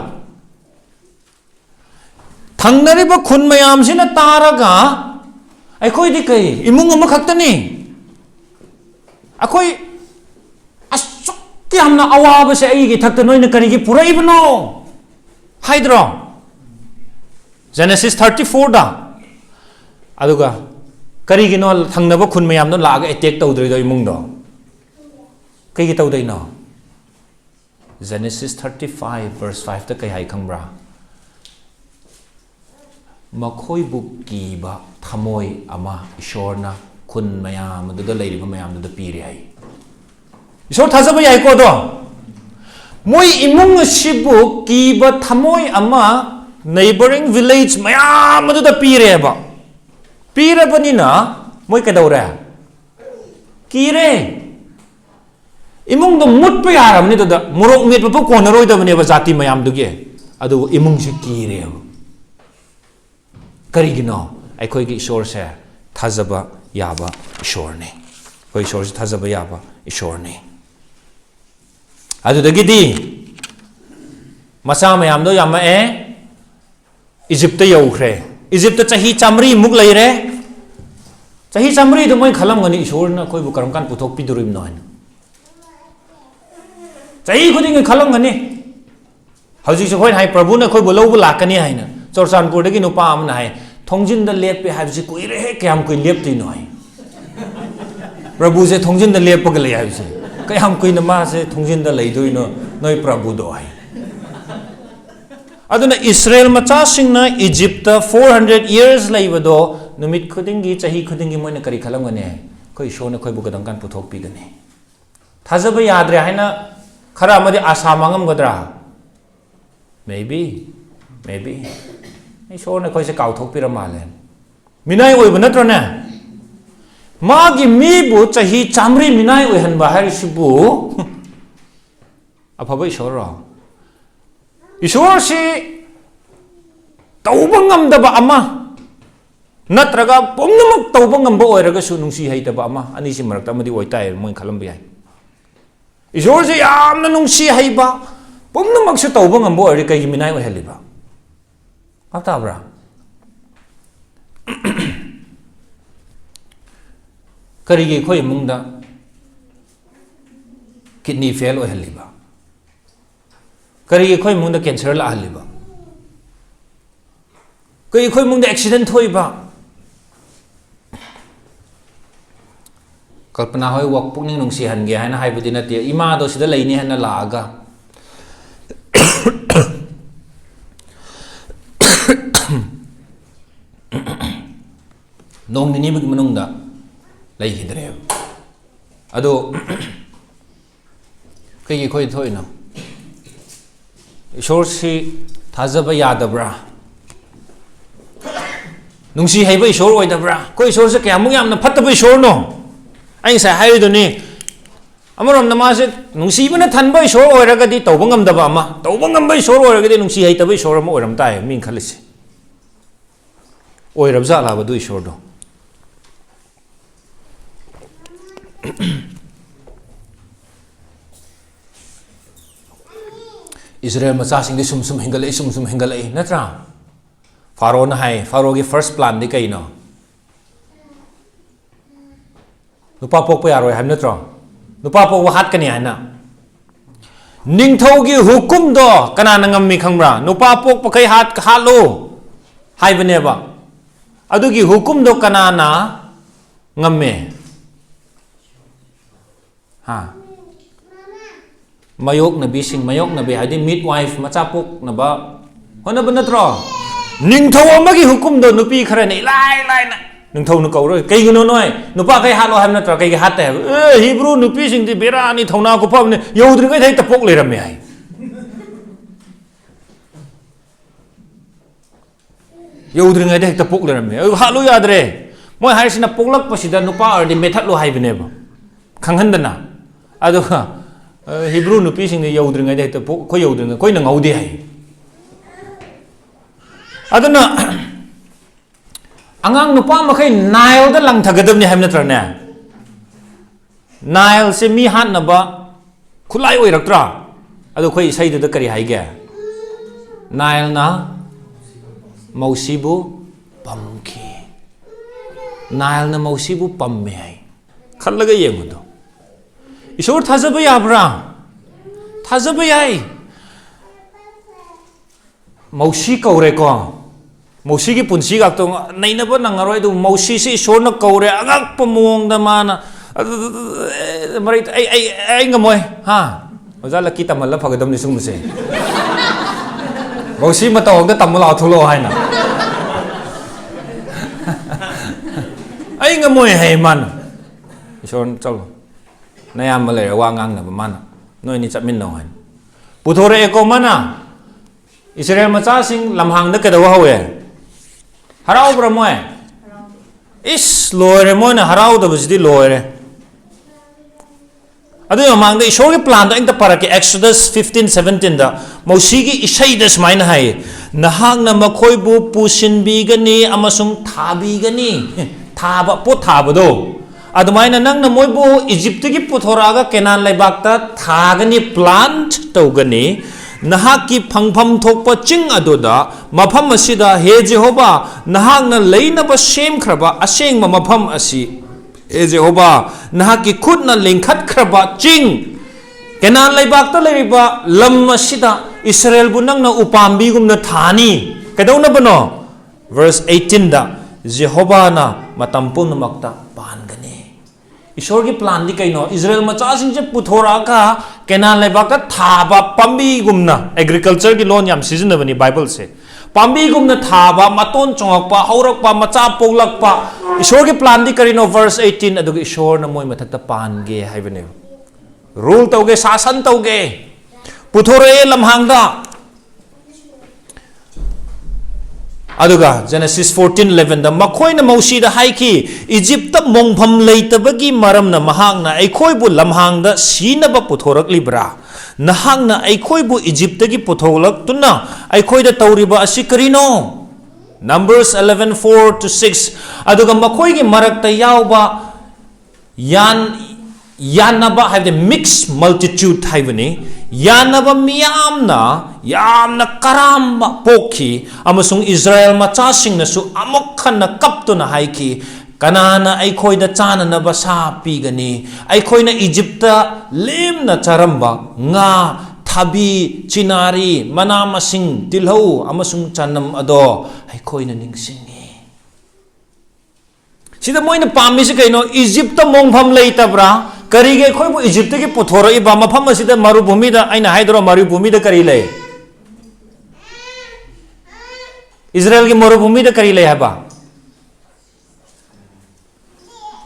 ꯊꯪꯅꯔꯤꯕ ꯈꯨꯟ ꯃꯌꯥꯝꯁꯤꯅ ꯇꯥꯔꯒ ꯑꯩꯈꯣꯏꯗꯤ ꯀꯩ ꯏꯃꯨꯡ ꯑꯃꯈꯛꯇꯅꯤ ꯑꯩꯈꯣꯏ ꯑꯁꯨꯛ ꯌꯥꯝꯅ ꯑꯋꯥꯕꯁꯦ ꯑꯩꯒꯤ ꯊꯛꯇ ꯅꯣꯏꯅ ꯀꯔꯤꯒꯤ ꯄꯨꯔꯛꯏꯕꯅꯣ ꯍꯥꯏꯗ꯭ꯔꯣ ꯖꯦꯅꯦꯁꯤꯁ 34ꯗ ꯑꯗꯨꯒ ꯀꯔꯤꯒꯤꯅꯣ ꯊꯪꯅꯕ ꯈꯨꯟ ꯃꯌꯥꯝꯗꯣ ꯂꯥꯛꯑꯒ ꯑꯦꯇꯦꯛ ꯇꯧꯗ꯭ꯔꯤꯗꯣ ꯏꯃꯨꯡꯗꯣ ꯀꯩꯒꯤ ꯇꯧꯗꯣꯏꯅꯣ ꯖꯦꯅꯦꯁꯤꯁ 35 verse 5ꯗ ꯀꯩ ꯍꯥꯏ ꯈꯪꯕ꯭ꯔꯥ ꯃꯈꯣꯏꯕꯨ ꯀꯤꯕ ꯊꯃꯣꯏ ꯑꯃ ꯏꯁꯣꯔꯅ ꯈꯨꯟ ꯃꯌꯥꯝ ꯑꯗꯨꯗ ꯂꯩꯔꯤꯕ ꯃꯌꯥꯝꯗꯨꯗ ꯄꯤꯔꯦ ꯍꯥꯏ ꯏꯁꯣꯔ ꯊꯥꯖꯕ ꯌꯥꯏꯀꯣ ꯑꯗꯣ ꯃꯣꯏ ꯏꯃꯨꯡ ꯑꯁꯤꯕꯨ ꯀꯤꯕ ꯊꯃꯣꯏ ꯑꯃ ꯅeighboring village ꯃꯌꯥꯝ ꯑꯗꯨꯗ ꯄꯤꯔꯦꯕ ꯄꯤꯔꯕꯅꯤꯅ ꯃꯣꯏ ꯀꯩꯗꯧꯔꯦ ꯀꯤꯔꯦ ꯏꯃꯨꯡꯗꯣ ꯃꯨꯠꯄ ꯌꯥꯔꯕꯅꯤ ꯑꯗꯨꯗ ꯃꯣꯔꯣꯛ ꯃꯦꯠꯄ ꯀꯣꯟꯅꯔꯣꯏꯗꯕꯅꯦꯕ ꯖꯥꯇꯤ ꯃꯌꯥꯝꯗꯨꯒꯤ ꯑꯗꯨꯕꯨ ꯏꯃꯨꯡꯁꯤ ꯀꯤꯔꯦꯕ ꯀꯔꯤꯒꯤꯅꯣ ꯑꯩꯈꯣꯏꯒꯤ ꯏꯁꯣꯔꯁꯦ ꯊꯥꯖꯕ ꯌꯥꯕ ꯏꯁꯣꯔꯅꯤ ꯑꯩꯈꯣꯏ ꯏꯁꯣꯔꯁꯦ ꯊꯥꯖꯕ ꯌꯥꯕ ꯏꯁꯣꯔꯅꯤ ꯑꯗꯨꯗꯒꯤꯗꯤ ꯃꯆꯥ ꯃꯌꯥꯝꯗꯣ ꯌꯥꯝꯃꯛꯑꯦ ꯏꯖꯤꯞꯇ ꯌꯧꯈ꯭ꯔꯦ ꯏꯖꯤꯞꯇ ꯆꯍꯤ 100 ꯂꯩꯔꯦ ꯆꯍꯤ 100ꯗ ꯃꯣꯏ ꯈꯜꯂꯝꯒꯅꯤ ꯏꯁꯣꯔꯅ ꯑꯩꯈꯣꯏꯕꯨ ꯀꯔꯝ ꯀꯥꯟ ꯄꯨꯊꯣꯛꯄꯤꯗꯣꯔꯤꯕꯅꯣ ꯍꯥꯏꯅ ꯆꯍꯤ ꯈꯨꯗꯤꯡꯒꯤ ꯈꯜꯂꯝꯒꯅꯤ ꯍꯧꯖꯤꯛꯁꯨ ꯑꯩꯈꯣꯏꯅ ꯍꯥꯏ ꯄ꯭ꯔꯚꯨꯅ ꯑꯩꯈꯣꯏꯕꯨ ꯂꯧꯕ ꯂꯥꯛꯀꯅꯤ ꯍꯥꯏꯅ ꯆꯨꯔꯆꯥꯟꯄꯨꯔꯗꯒꯤ ꯅꯨꯄꯥ ꯑꯃꯅ ꯍꯥꯏ ꯊꯣꯡꯖꯤꯟꯗ ꯂꯦꯞꯄꯦ ꯍꯥꯏꯕꯁꯤ ꯀꯨꯏꯔꯦꯍꯦ ꯀꯌꯥꯝ ꯀꯨꯏꯅ ꯂꯦꯞꯇꯣꯏꯅꯣ ꯍꯥꯏ ꯄ꯭ꯔꯚꯨꯁꯦ ꯊꯣꯡꯖꯤꯟꯗ ꯂꯦꯞꯄꯒ ꯂꯩ ꯍꯥꯏꯕꯁꯦ ꯀꯌꯥꯝ ꯀꯨꯏꯅ ꯃꯥꯁꯦ ꯊꯣꯡꯖꯤꯟꯗ ꯂꯩꯗꯣꯏꯅꯣ ꯅꯣꯏ ꯄ꯭ꯔꯚꯨꯗꯣ ꯍꯥꯏ aduna Israel macha singna Egypt 400 years laibado numit khudingi chahi khudingi moina kari khalamgane koi shona koi bu gadang kan puthok pi gane thajaba yadre haina khara amadi asa mangam gadra maybe ai shona koi se kau thok pi ra malen minai oi bu natro na magi mi bu chahi chamri minai oi han ba har sibu afaba ishora Isor si tauba ngamdaba ama natraga pumnamak tauba ngamba oiraga su nungsi haitaba ama ani si marakta amadi oitay mo khalambi yai Isor si yamna nungsi haiba pumnamak su tauba ngamba oira kay minay ohaliba aptabra karigi khoi mungda kidney fail ohaliba kari khoi mungda cancer la haliba kari khoi mungda accident hoiba kalpana hoi wak pukning nungsi hange haina haibudi na tia ima do sida leini hana laaga nong nini big manungda lai hidre ado kari khoi thoi na Isor si thajaba yadabra nungsi haiba isor oidabra ko isor se kya mung yamna phattaba isor no ai sa haiduni amarom namase nungsi bana thanba isor oiragadi tawba ngamdaba ama tawba ngamba isor oiragadi nungsi haitaba isor ama oiram tai min khalisi oirabza la badu isor do Israel macha sing sum hingalai natra Pharaoh na hai Pharaoh ki first plan di kai no nupa pok pa yaroi ham natra nupa pok hat kani hana ningthau gi hukum do kana nangam mi khangbra nupa pok pa kai hat halo hai bane ba adu gi hukum do kana na ngamme ha mayok nabi sing mayok nabi hadi midwife machapuk naba hona banatro ningthau amagi hukum do nupi khara nei lai na ningthau nu kauro kai gino noi nupa kai halo ham natra kai hat ta hebrew nupi sing di bera ni thona ko pam ne yodri kai thai tapok le ram ai yodri ngai thai tapok le ram ai halo yadre moi har sina poklak pasida nupa ar di methat lo hai bine ba khanghan dana adu Hebrew nupi sing ni yaudri ngai dai ta ko yaudri ngai koi na ngaudi hai aduna angang nupa makai Nile da lang thagadam ni hamna trana Nile se mi han na ba khulai oi raktra adu khoi sai da kari hai ge Nile na mausibu pamki Nile na mausibu pamme hai khallaga yengudo Isor thajaba yabra thajaba yai mausi kaure ko mausi ki punsi gak to naina ba nangaroi du mausi si isor na kaure agak pamong da mana mari ai ngamoy ha oja la kita malla phagadam ni sum se mausi ma taw da tamula thulo haina ai ngamoy hai man isor chalo nayam malay wangang na mana no ini chapmin no han puthore eko mana Israel macha sing lamhang da kadawa hawe harau bramoy is loire mo na harau da bujdi loire adu yamang da isor ge plan da ingta para ke Exodus 15:17 da mausi gi isai da smaina hai nahang na makhoi bu pusin bi gani amasung thabi gani thaba po thaba do admaina nang na moibu Egypt ki puthoraga Canaan laibakta thagani plant togani nahak ki phangpham thokpa ching adoda mapham asida he Jehovah nahak na leina ba shem khraba aseng ma mapham asi he Jehovah nahak ki khut na lengkhat khraba ching Canaan laibakta leriba lam asida Israel bu nang na upambi gumna thani kadawna bano verse 18 da Jehovah na matampun makta Isor ki plan di kaino Israel macha sing je puthora ka kenan lebak thaba pambi gumna agriculture ki loan yam season bani Bible se pambi gumna thaba maton chongak pa haurak pa macha polak pa Ishor ki plan di karino verse 18 aduga Ishor na moi mathakta pan ge haibane rule tauge sasan tauge puthore lamhangda aduga Genesis 14:11 da makhoi na mausi da haiki Egypt ta mongpham leitabagi maram na mahang na aikhoi bu lamhang da sina ba puthorak libra nahang na aikhoi bu Egypt gi putholak tunna aikhoi da tauriba asikarino Numbers 11:4-6 aduga makhoi gi marak ta yauba yanaba have the mixed multitude haibani yanaba yamna karamba pokhi amasung Israel machasing na su amokhan na kapto na haiki kanana aikhoi da chana na basa pigani aikhoi na Egypta lem na charamba nga thabi chinari manamasing tilhau amasung chanam ado aikhoi na ningsingi sida moina pami se kaino Egypta mongpham leitabra karige khoi bu Egypt ki puthora iba mafam asida marubhumi da aina haidro marubhumi da kari lei Israel ki marubhumi da kari lei haba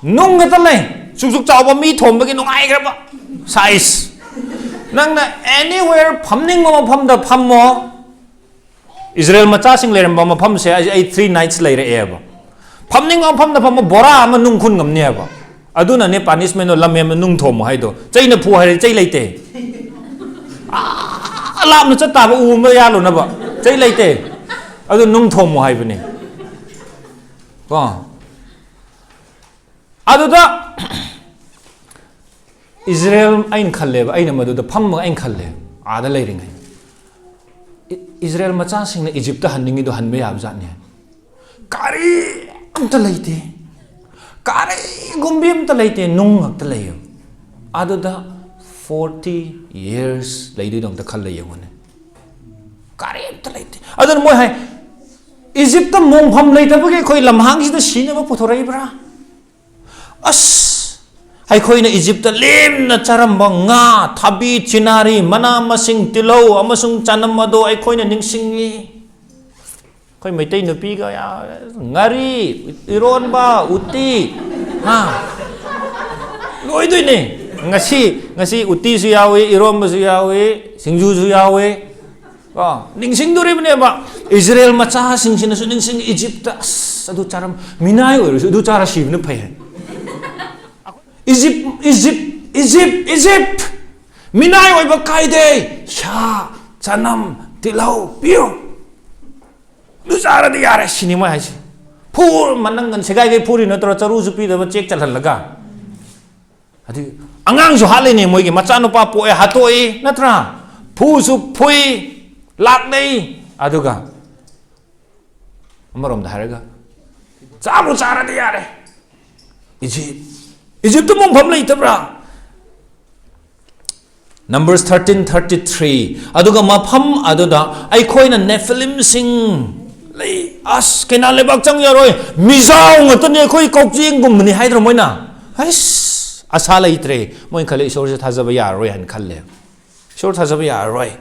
nung ga talai suk chawba mi thomba ki nungai graba size nang na anywhere phamning ma mafam da phammo Israel macha sing leiram ba mafam se ai 3 nights leire eba phamning ma mafam da phammo bora ama nung khun ngamne eba aduna ne punishment no lamem nung thom haido chaina phu hai chai leite alam no chata ba u ma ya lo na ba chai leite adu nung thom hai bane ba adu da Israel ain khalle ba aina madu da pham ain khalle ada leiring hai Israel macha sing na Egypt hanningi do hanbe yab jat ne kari amta leite kare gumbim ta leite nung hak ta leyo aduda 40 years leide dong ta khal leyo ne kare ta leite adun moi hai Egypt ta mong pham leite ba ke khoi lamhang si ta sine ba puthorai bra as hai khoi na Egypt ta lem na charam ba nga thabi chinari mana masing tilau amasung chanam ado ai khoi na ningsingi khoi mai tei nupi ga ya ngari iron ba uti ha loi doi ne ngasi uti su yawe iron ba su yawe singju su yawe ba ningsing dori bne ba Israel macha sing sin su ningsing Egypt adu charam minai oi su du chara shib ne phai Egypt minai oi ba kai de sha chanam tilau piu lu chara de yare sini mai hai phur manang gan segai ge phuri no tro charu ju pi da check chal laga adi angang ju hale ne moi ge macha no pa po e hatoi natra phu su phui lak nei aduga amarom da haraga chamu chara de yare Egypt mong pham lai tabra Numbers 13:33 aduga mafam aduda ai khoina Nephilim sing lei as kena lebak chang yaroi mizau ngatane khoi kokjing gum ni haidro moina hais asa leitre moi khale Ishor se thajaba yaroi han khalle Ishor thajaba yaroi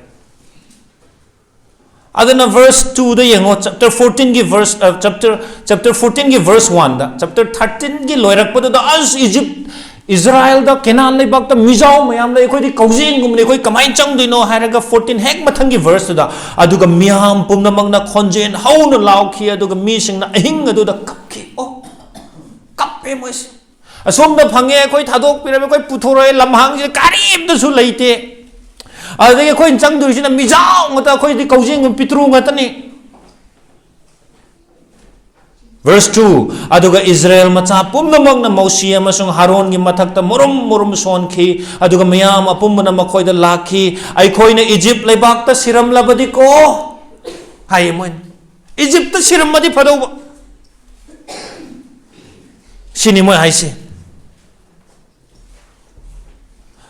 adana verse 2 da yengo chapter 14 gi verse chapter 14 gi verse 1 da chapter 13 gi loirak padu da as Egypt Israel da kenan lebak ta mizau mayam le khoi di kaujing gum le khoi kamai chang dino haraga 14 hek mathang gi verse da aduga miam pumna mangna khonjen hauna law khi aduga mi sing na ahing adu da kapki o kappe mois asom da phange khoi thadok pirame khoi puthoroi lamhang ji karib da su leite adage khoi chang du sina mizau ngata khoi di kaujing gum pitru ngata ni Verse 2 aduga Israel macha pumnamang na mausi amasung Haron gi mathakta murum sonki aduga mayam apumna makhoi da lakhi ai khoi na Egypt lebak ta siram labadi ko hai mon Egypt ta siram madi phado sini moi hai se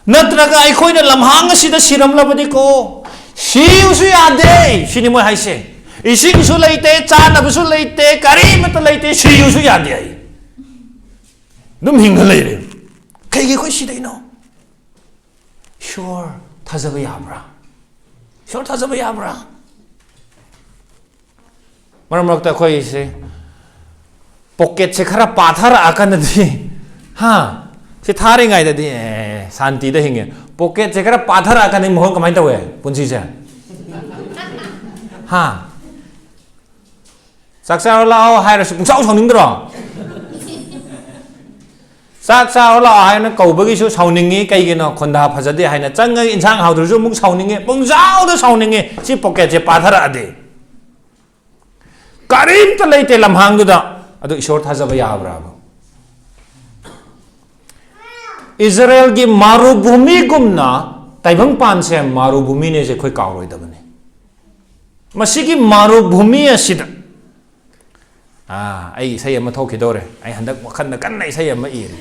natraga ai khoi na lamhang sida siram labadi ko siu su ade sini moi hai se ising su leite chana bu su leite kari mat leite siu su ya de ai dum hinga leire kai ge khoi si dai no ꯏꯁꯣꯔ ꯊꯥꯖꯕ ꯌꯥꯕ꯭ꯔꯥ? ꯏꯁꯣꯔ ꯊꯥꯖꯕ ꯌꯥꯕ꯭ꯔꯥ? ꯃꯔꯛ ꯃꯔꯛꯇ ꯑꯩꯈꯣꯏꯁꯦ ꯄꯣꯀꯦꯠꯁꯦ ꯈꯔ ꯄꯥꯊꯔꯛꯑꯀꯥꯟꯗꯗꯤ ꯁꯤ ꯊꯥꯔꯤꯉꯩꯗꯗꯤ ꯁꯥꯟꯇꯤꯗ ꯍꯤꯡꯉꯦ. ꯄꯣꯀꯦꯠꯁꯦ ꯈꯔ ꯄꯥꯊꯔꯛꯑꯀꯥꯟꯗ ꯃꯈꯣꯏ ꯀꯃꯥꯏꯅ ꯇꯧꯋꯦ ꯄꯨꯟꯁꯤꯁꯦ? ꯆꯥꯛ ꯆꯥꯔꯣ ꯂꯥꯛꯑꯣ ꯍꯥꯏꯔꯁꯨ ꯄꯨꯡꯁꯥꯎ ꯁꯥꯎꯅꯤꯡꯗ꯭ꯔꯣ? ꯆꯥꯛ ꯆꯥꯔꯣ ꯂꯥꯛꯑꯣ ꯍꯥꯏꯅ ꯀꯧꯕꯒꯤꯁꯨ ꯁꯥꯎꯅꯤꯡꯉꯤ. ꯀꯩꯒꯤꯅꯣ? ꯈꯣꯟꯗꯥ ꯐꯖꯗꯦ ꯍꯥꯏꯅ. ꯆꯪꯉꯒ ꯏꯟꯁꯥꯡ ꯍꯥꯎꯗ꯭ꯔꯁꯨ ꯑꯃꯨꯛ ꯁꯥꯎꯅꯤꯡꯉꯤ. ꯄꯨꯡꯁꯥꯎꯗ ꯁꯥꯎꯅꯤꯡꯉꯤ. ꯁꯤ ꯄꯣꯀꯦꯠꯁꯦ ꯄꯥꯊꯔꯛꯑꯗꯤ ꯀꯔꯤꯝꯇ ꯂꯩꯇꯦ ꯂꯝꯍꯥꯡꯗꯨꯗ. ꯑꯗꯨ ꯏꯁꯣꯔ ꯊꯥꯖꯕ ꯌꯥꯕ꯭ꯔꯥꯕ? 이스라엘ꯒꯤ 마루부미ꯒꯨꯝꯅ ꯇꯥꯏꯕꯪꯄꯥꯟꯁꯦ 마루부미ꯅꯦꯁꯦ ꯑꯩꯈꯣꯏ ꯀꯥꯎꯔꯣꯏꯗꯕꯅꯤ. ꯃꯁꯤꯒꯤ 마루부미 ꯑꯁꯤꯗ ꯑꯩ ꯏꯁꯩ ꯑꯃ ꯊꯣꯛꯈꯤꯗꯧꯔꯦ. ꯑꯩ ꯍꯟꯗꯛ ꯋꯥꯈꯜꯗ ꯀꯟꯅ ꯏꯁꯩ ꯑꯃ ꯏꯔꯦ.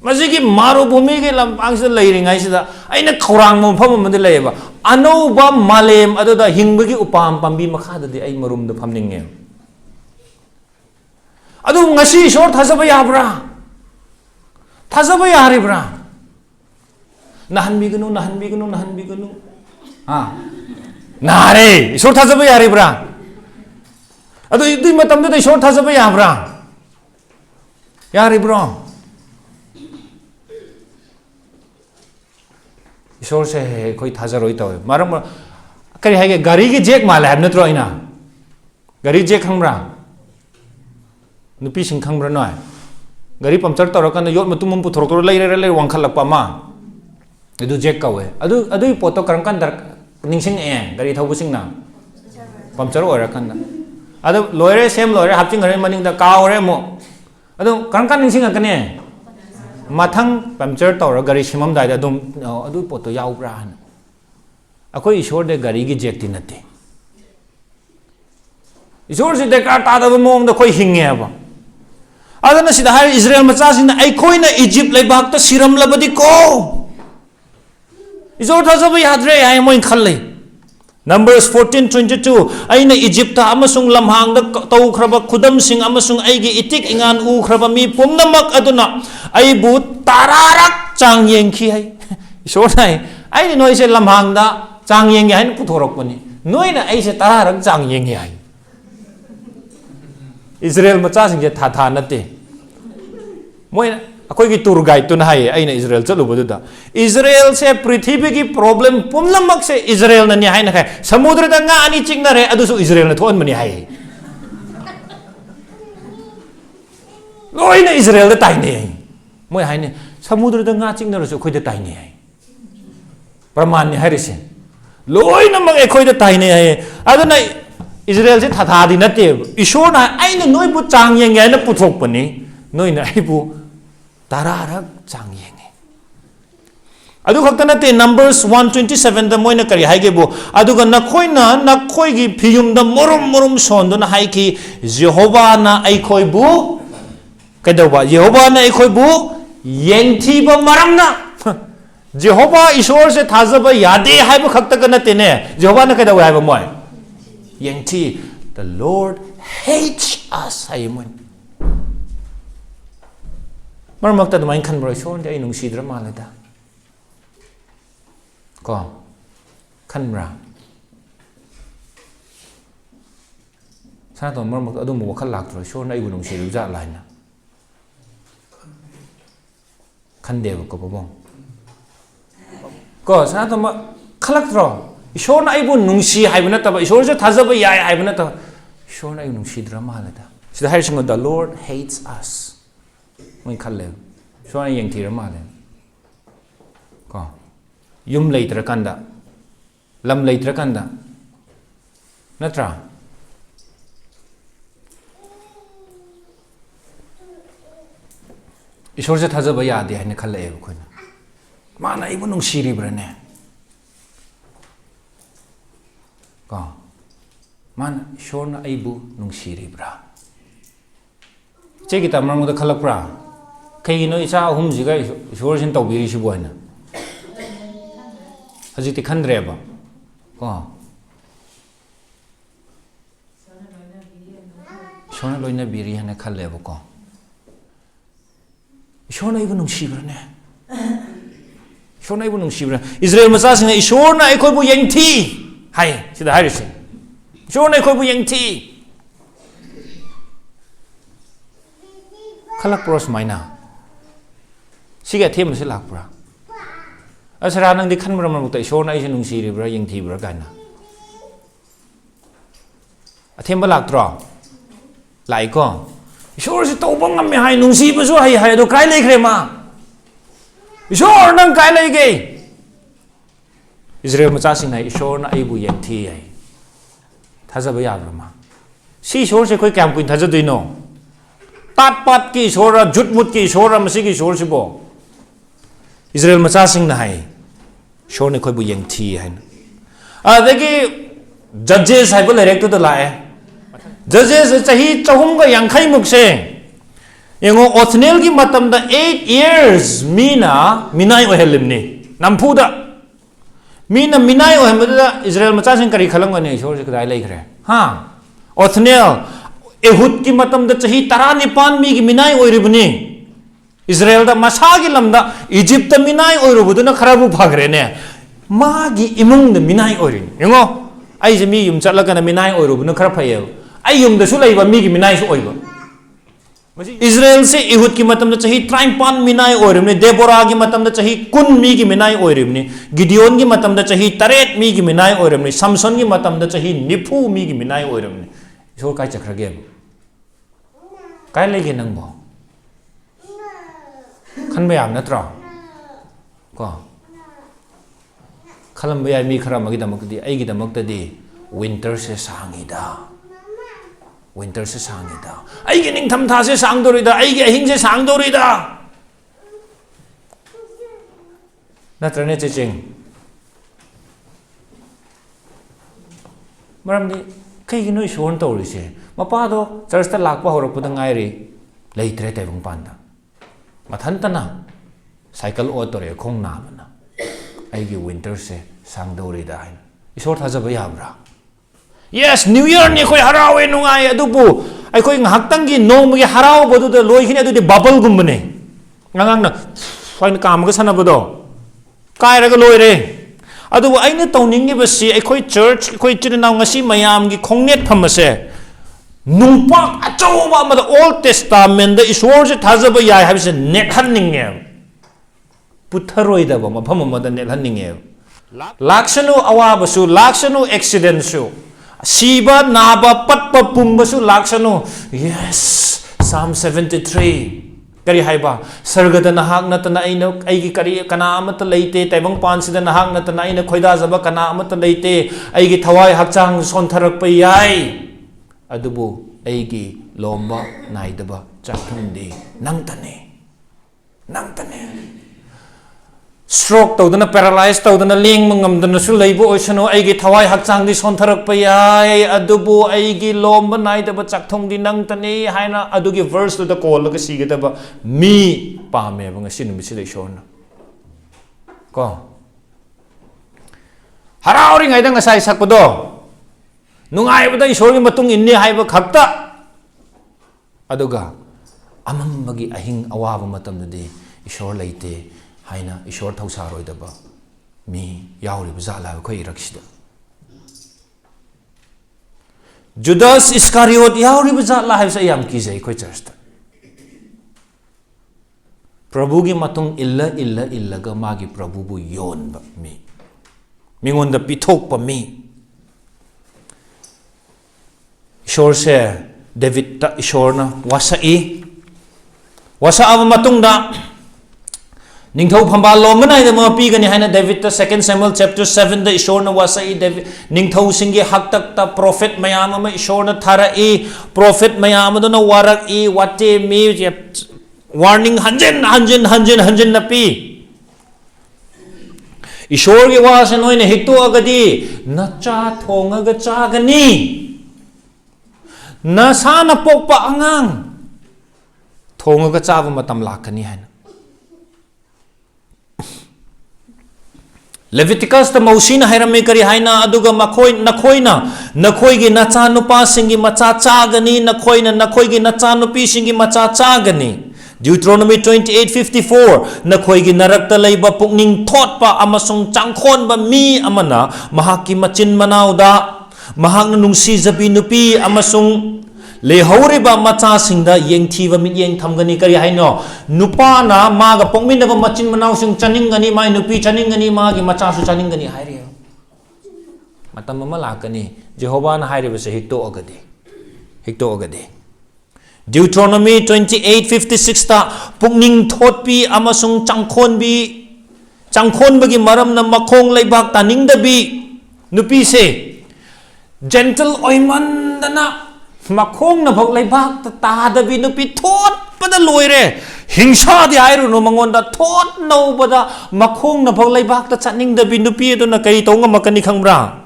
ꯃꯁꯤꯒꯤ 마루부미ꯒꯤ ꯂꯝꯄꯥꯛꯁꯤꯗ ꯂꯩꯔꯤꯉꯩꯁꯤꯗ ꯑꯩꯅ ꯈꯧꯔꯥꯡꯕ ꯃꯐꯝ ꯑꯃꯗꯤ ꯂꯩꯌꯦꯕ. ꯑꯅꯧꯕ ꯃꯥꯂꯦꯝ ꯑꯗꯨꯗ ꯍꯤꯡꯕꯒꯤ ꯎꯄꯥꯝ ꯄꯥꯝꯕꯤ ꯃꯈꯥꯗꯗꯤ ꯑꯩ ꯃꯔꯨꯝꯗ ꯐꯝꯅꯤꯡꯉꯦ. ꯑꯗꯨ ꯉꯁꯤ ꯏꯁꯣꯔ ꯊꯥꯖꯕ ꯌꯥꯕ꯭ꯔꯥ? ꯊꯥꯖꯕ ꯌꯥꯔꯤꯕ꯭ꯔꯥ? 나한비그누 나한비그누 나한비그누 나래 이소를 타자봐 야리브라. 아도 이 마탐도 이소를 타자봐 야브라. 야리브라. 이소르세 거의 타자로 있다고요. 말은 뭐 그래 하게 가리기 잭 말래 안 넣더라 이나. 가리 잭 항브라. 누피 싱캉브라 나이. 가리 펌처 떨어간다 요 마tumum puthorok leire wangkhalakpa ma. Itu jack kawe. Adu poto karang kan dar ningsing gari thawbusing na. Puncture orakan da. Adu loire same loire hapching gari maning da kaure mo. Adu karang kan ningsing akane. Mathang puncture tawra gari simam dai da dum adu poto yaubra han. Akoi ishor de gari gi jack tinate. Ishor si de ka ta da mong da koi hinge ba. Adana sida hai Israel machasina ai khoina Egypt leibak ta siram labadi ko. Isor thazaba yadre ai moi khalle. Numbers 14:22 aina Egypt ta amasung lamhang da tau khraba khudam sing amasung aigi itik ingan u khraba mi pumnamak aduna ai bu tararak chang yengki hai. Isor nai ai noi se lamhang da chang yengi hai puthorok pani. Noi na ai se tararak chang yengi hai. Israel machasing je tha nate. Moi अखोई टूर गाइड तो नहाई अने इजराइल चलुबदुदा इजराइल से पृथ्वी की प्रॉब्लम पुमनमक से इजराइल ननि हाय नखाय समुद्र दा nga ani चिंगनरे अदुसु इजराइल न थोन मनि हाय लोइना इजराइल दा ताइने मोय हायने समुद्र दा nga चिंगनरसु खोइ दा ताइने हाय प्रमाण नि हायरिसे लोइना मग एखोइ दा ताइने हाय अदुना इजराइल से थाथादि नते ईश्वर ना आइने नोइबु चांग येंगे हायना पुथोकपनि नोइना आइबु तारारक चांग येंगे अदु खक्ता नते नंबर्स 127 द मोइना करि हाइगेबो अदुगा नखोइना नखोइगी फियुम द मोरम सोंदुना हाइकी यहोवा ना आइखोइबु कदौबा यहोवा ना आइखोइबु येंथीबा मरमना यहोवा ईश्वर से थाजबा यादे हाइबो खक्ता क नतेने यहोवा ना कदौ हाइबो मोय येंथी द लॉर्ड हेट्स अस हाइमोन मरमक्ता दमाइन खनब्रो ईश्वर दे नुंसीद्र मालेदा को खनब्रा सातो मरमक्ता अदुम वखल लाक्त्रो ईश्वर ना इबु नुंसीरु जा लाइना खनदेब को बबों को सातो म खलक्त्रो ईश्वर ना इबु नुंसी हाइबु नतबा ईश्वर से थाजबा याय हाइबु नतबा ईश्वर ना इबु नुंसीद्र मालेदा सिदा हाइसिंग द लॉर्ड हेट्स अस मैं खल्ले सोना येंथीर माले को युम लेत्रकंदा लम लेत्रकंदा नत्रा ईश्वर से थाजबा यादे हाइने खल्ले खोइना माना इबु नुंसीरिब्रने को माना ईश्वर ना इबु नुंसीरिब्रा चे किताब मरमुदा खलकप्रा कईनो इचा अहुमजिगा ईश्वरसिन तौबिरिसिबो हाइना हजिति खनद्रेबा को ईश्वरना लोइना बिरि हाइना खल्लेबो को ईश्वरना इबु नुंसीब्रने ꯏꯁꯣꯔꯅ ꯑꯩꯕꯨ ꯅꯨꯡꯁꯤꯕ꯭ꯔꯥ ꯏꯖ꯭ꯔꯦꯜ ꯃꯆꯥꯁꯤꯡꯅ ꯏꯁꯣꯔꯅ ꯑꯩꯈꯣꯏꯕꯨ ꯌꯦꯡꯊꯤ ꯍꯥꯏ ꯁꯤꯗ ꯍꯥꯏꯔꯤꯁꯦ ꯏꯁꯣꯔꯅ ꯑꯩꯈꯣꯏꯕꯨ ꯌꯦꯡꯊꯤ ꯈꯜꯂꯛꯄ꯭ꯔꯣ ꯁꯨꯃꯥꯏꯅ ꯁꯤꯒꯤ ꯑꯊꯦꯝꯕꯁꯤ ꯂꯥꯛꯄ꯭ꯔꯥ ꯑꯁꯔꯥ ꯅꯪꯗꯤ ꯈꯟꯕ꯭ꯔꯥ ꯃꯔꯛꯇ ꯏꯁꯣꯔꯅ ꯑꯩꯁꯦ ꯅꯨꯡꯁꯤꯔꯤꯕ꯭ꯔꯥ ꯌꯦꯡꯊꯤꯕ꯭ꯔꯥ ꯀꯥꯏꯅ ꯑꯊꯦꯝꯕ ꯂꯥꯛꯇ꯭ꯔꯣ ꯂꯥꯛꯏꯀꯣ ꯏꯁꯣꯔꯁꯤ ꯇꯧꯕ ꯉꯝꯃꯦ ꯍꯥꯏ ꯅꯨꯡꯁꯤꯕꯁꯨ ꯍꯩ ꯍꯥꯏ ꯑꯗꯣ ꯀꯥꯏ ꯂꯩꯈ꯭ꯔꯦ ꯃꯥ ꯏꯁꯣꯔ ꯅꯪ ꯀꯥꯏ ꯂꯩꯒꯦ ꯏꯖ꯭ꯔꯦꯜ ꯃꯆꯥꯁꯤꯡꯅ ꯏꯁꯣꯔꯅ ꯑꯩꯕꯨ ꯌꯦꯡꯊꯤ ꯍꯥꯏ ꯊꯥꯖꯕ ꯌꯥꯕ꯭ꯔꯥ ꯃꯥ ꯁꯤ ꯏꯁꯣꯔꯁꯦ ꯑꯩꯈꯣꯏ ꯀꯌꯥꯝ ꯀꯨꯏꯅ ꯊꯥꯖꯗꯣꯏꯅꯣ ꯇꯥꯠ ꯄꯥꯠꯀꯤ ꯏꯁꯣꯔ ꯖꯨꯠ ꯃꯨꯠꯀꯤ ꯏꯁꯣꯔ ꯃꯁꯤꯒꯤ ꯏꯁꯣꯔꯁꯤꯕꯣ ꯏꯖ꯭ꯔꯦꯜ ꯃꯆꯥꯁꯤꯡꯅ ꯍꯥꯏ ꯏꯁꯣꯔꯅ ꯑꯩꯈꯣꯏꯕꯨ ꯌꯦꯡꯊꯤ ꯍꯥꯏꯅ ꯑꯗꯒꯤ ꯖꯖꯦꯁ ꯍꯥꯏꯕ ꯂꯥꯏꯔꯤꯛꯇꯨꯗ ꯂꯥꯛꯑꯦ ꯖꯖꯦꯁ ꯆꯍꯤ 350ꯃꯨꯛꯁꯦ ꯌꯦꯡꯉꯣ ꯑꯣꯊꯅꯦꯜꯒꯤ ꯃꯇꯝꯗ 8 years ꯃꯤꯅ ꯃꯤꯅꯥꯏ ꯑꯣꯏꯍꯜꯂꯤꯕꯅꯤ ꯅꯝꯐꯨꯗ ꯃꯤꯅ ꯃꯤꯅꯥꯏ ꯑꯣꯏꯍꯟꯕꯗꯨꯗ ꯏꯖ꯭ꯔꯦꯜ ꯃꯆꯥꯁꯤꯡ ꯀꯔꯤ ꯈꯜꯂꯝꯒꯅꯤ ꯏꯁꯣꯔꯁꯤ ꯀꯗꯥꯏ ꯂꯩꯈ꯭ꯔꯦ ꯍꯥ ꯑꯣꯊꯅꯦꯜ ehudki matamda chahi 19 migi minai oiribuni Israelda masagi lamda Egypta minai oirubuduna kharabu phagrene magi imungda minai oirin yengo ai je mi yum chatlakana minai oirubuna khara phayel ai yumda su leiba migi minai su oiba Israel se ehudki matamda chahi 53 minai oiribni Deborah gi matamda chahi 10 migi minai oiribni Gideon gi matamda chahi 8 migi minai oiribni Samson gi matamda chahi 90 migi minai oiribni so kai chakhrage kai lege nangbo khanba yam natra ko khalamba yai mi khara magi damakdi ai gi damakdi winter se sangida ai gi ningtham tha se sangdorida ai gi ahing se sangdorida natrane cheching maramdi kai gi noi shon tawrise mapa do church ta lakpa horakpada ngairi leitre taibang panda mathantana cycle otore khong namana aigi winter se sangdori da hain isor thajaba yabra yes new year ni khoi harawe nungai adubu ai khoi ngaktang gi nong gi haraw bodu da loi khine adu bubble gumbane ngangang na fain kam ga sanabado kai raga loire adubu aina tawningi basi ai church khoi chirinaw ngasi mayam gi khongnet phamase nungpak achauba amada old testament da isor se thajaba yai habise net hanninge putharoi da ba mafam amada net hanninge laksanu awabasu laksanu accident su siba naba patpa pumbasu laksanu yes Psalm 73 kari haiba sargada nahak natana aina aigi kari kana amata leite taibang pansida nahak natana aina khoida jaba kana amata leite aigi thawai hakchang sontharak pa yai adubu aigi lomba naidaba chakhundi nangtane stroke tawdana paralyzed tawdana leng mangamdana su leibo oisano aigi thawai hakchang di sontharak pa yai adubu aigi lomba naidaba chakthongdi nangtane haina adugi verse to the call laga sigadaba mi pame banga sinumisi le shona ko harawri ngai dang asai sakpado nungai bada isori matung inni haiba khakta aduga amambagi ahing awaba matamdadi isor leite haina isor thausaroi daba mi yauri bajala khoi raksida Judas Iscariot yauri bajala haisa yam ki jai khoi church ta Prabhu gi matung illa ga magi Prabhu bu yon ba mi mingon da pithok pa mi Ishor se David ta Ishor na wasa ava matung da ningthau phamba lomna ida ma pi gani haina David ta 2 Samuel chapter 7 da Ishor na wasai David ningthau singi haktak ta prophet mayam ma Ishor na thara prophet mayam do na warak wate me warning hanjen na pi Ishor gi wasa noi ne hikto agadi na cha thonga ga cha gani na sana pokpa angang thonga ga cha ba matam lakani haina Leviticus ta mausina hairame kari haina aduga nakhoi gi nacha nupa singi macha chagani nakhoi gi nacha nupi singi macha chagani Deuteronomy 28:54 nakhoigi narakta leiba pukning thotpa amasung changkhonba mi amana mahaki machin manauda mahakna nungsijabi nupi amasung lehoriba macha singda yengthiba mityeng thamgani kari haino nupa na maga pokminaba machin manau sing chaningani mai nupi chaningani magi macha su chaningani hairi matam ama lakani Jehovah na hairi base hikto agadi Deuteronomy 28:56 ta pukning thotpi amasung changkhon bagi maram na makhong leibak taningdabi nupi se gentle oimandana makhong na bhag leibak tadabi nupi thot pada loire hingsa di airu no mangonda thot no pada makhong na bhag leibak ta chaningdabi nupi ado na kai tonga makani khangbra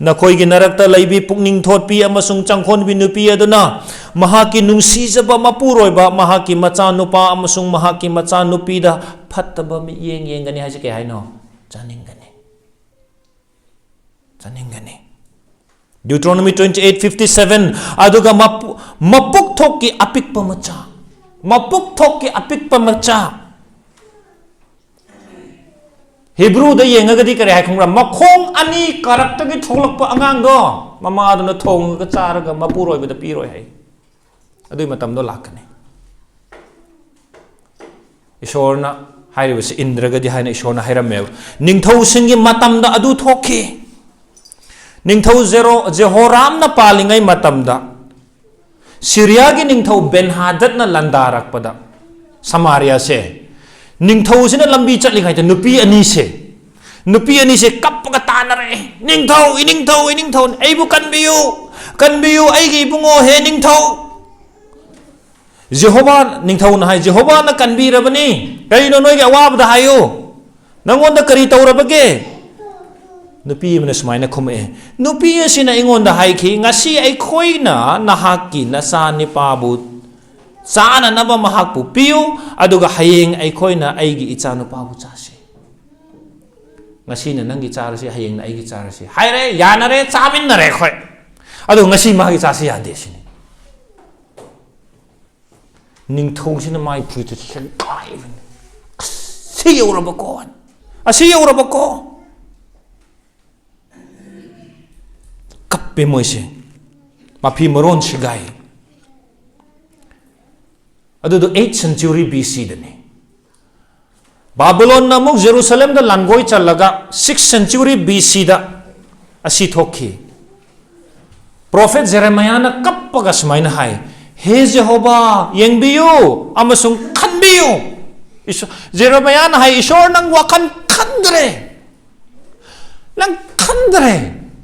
na koi gi narakta laibi pukning thotpi amasung changkhon bi nupi aduna mahaki nungsijaba mapuroiba mahaki macha nupa amasung mahaki macha nupi da phattaba mi yeng gani haje ke haino chaningani Deuteronomy 28:57 aduga mapuk thokki apikpa macha Hebrew da yengagadi kare hai khongra makhong ani karakta gi tholakpa angang do mama aduna thong ga charaga mapuroi bada piroi hai adui matam do lakane Ishorna hairi was Indra gadi haina Ishorna hairamel ningthau singi matam da adu thokhi ningthau Jehoram na palingai matam da Syria gi ningthau Ben-Hadad na landarak pada Samaria se Ningthau sina lambi chatli khai ta nupi ani se kappaga tanare ningthau aibu kanbiyu aigi bungo he ningthau Jehovah ningthau na hai Jehovah na kanbi rabani kaino noi ga awab da hayo nangon da kari taurabage nupi mana smaina khome nupi sina ingon da hai khi ngasi ai khoina nahaki nasani pabu Sana naba mahakpu piu aduga hayeng ay koy na aigi itsano pabu chasi ngasi na nangi charasi hayeng na aigi charasi hayre yanare chamin na re khoy adu ngasi magi chasi yade sini ningthong sina mai phuite chen kai si yorabako kappe moise mapi maron sigai Adu 8th century BC dani Babylon namuk Jerusalem da langoi chalaga 6th century BC da asi thokhi Prophet Jeremiah na kappaga smaina hai He Jehovah yengbiyu amasung khanbiyu Jeremiah na hai Ishor nang wakan khandre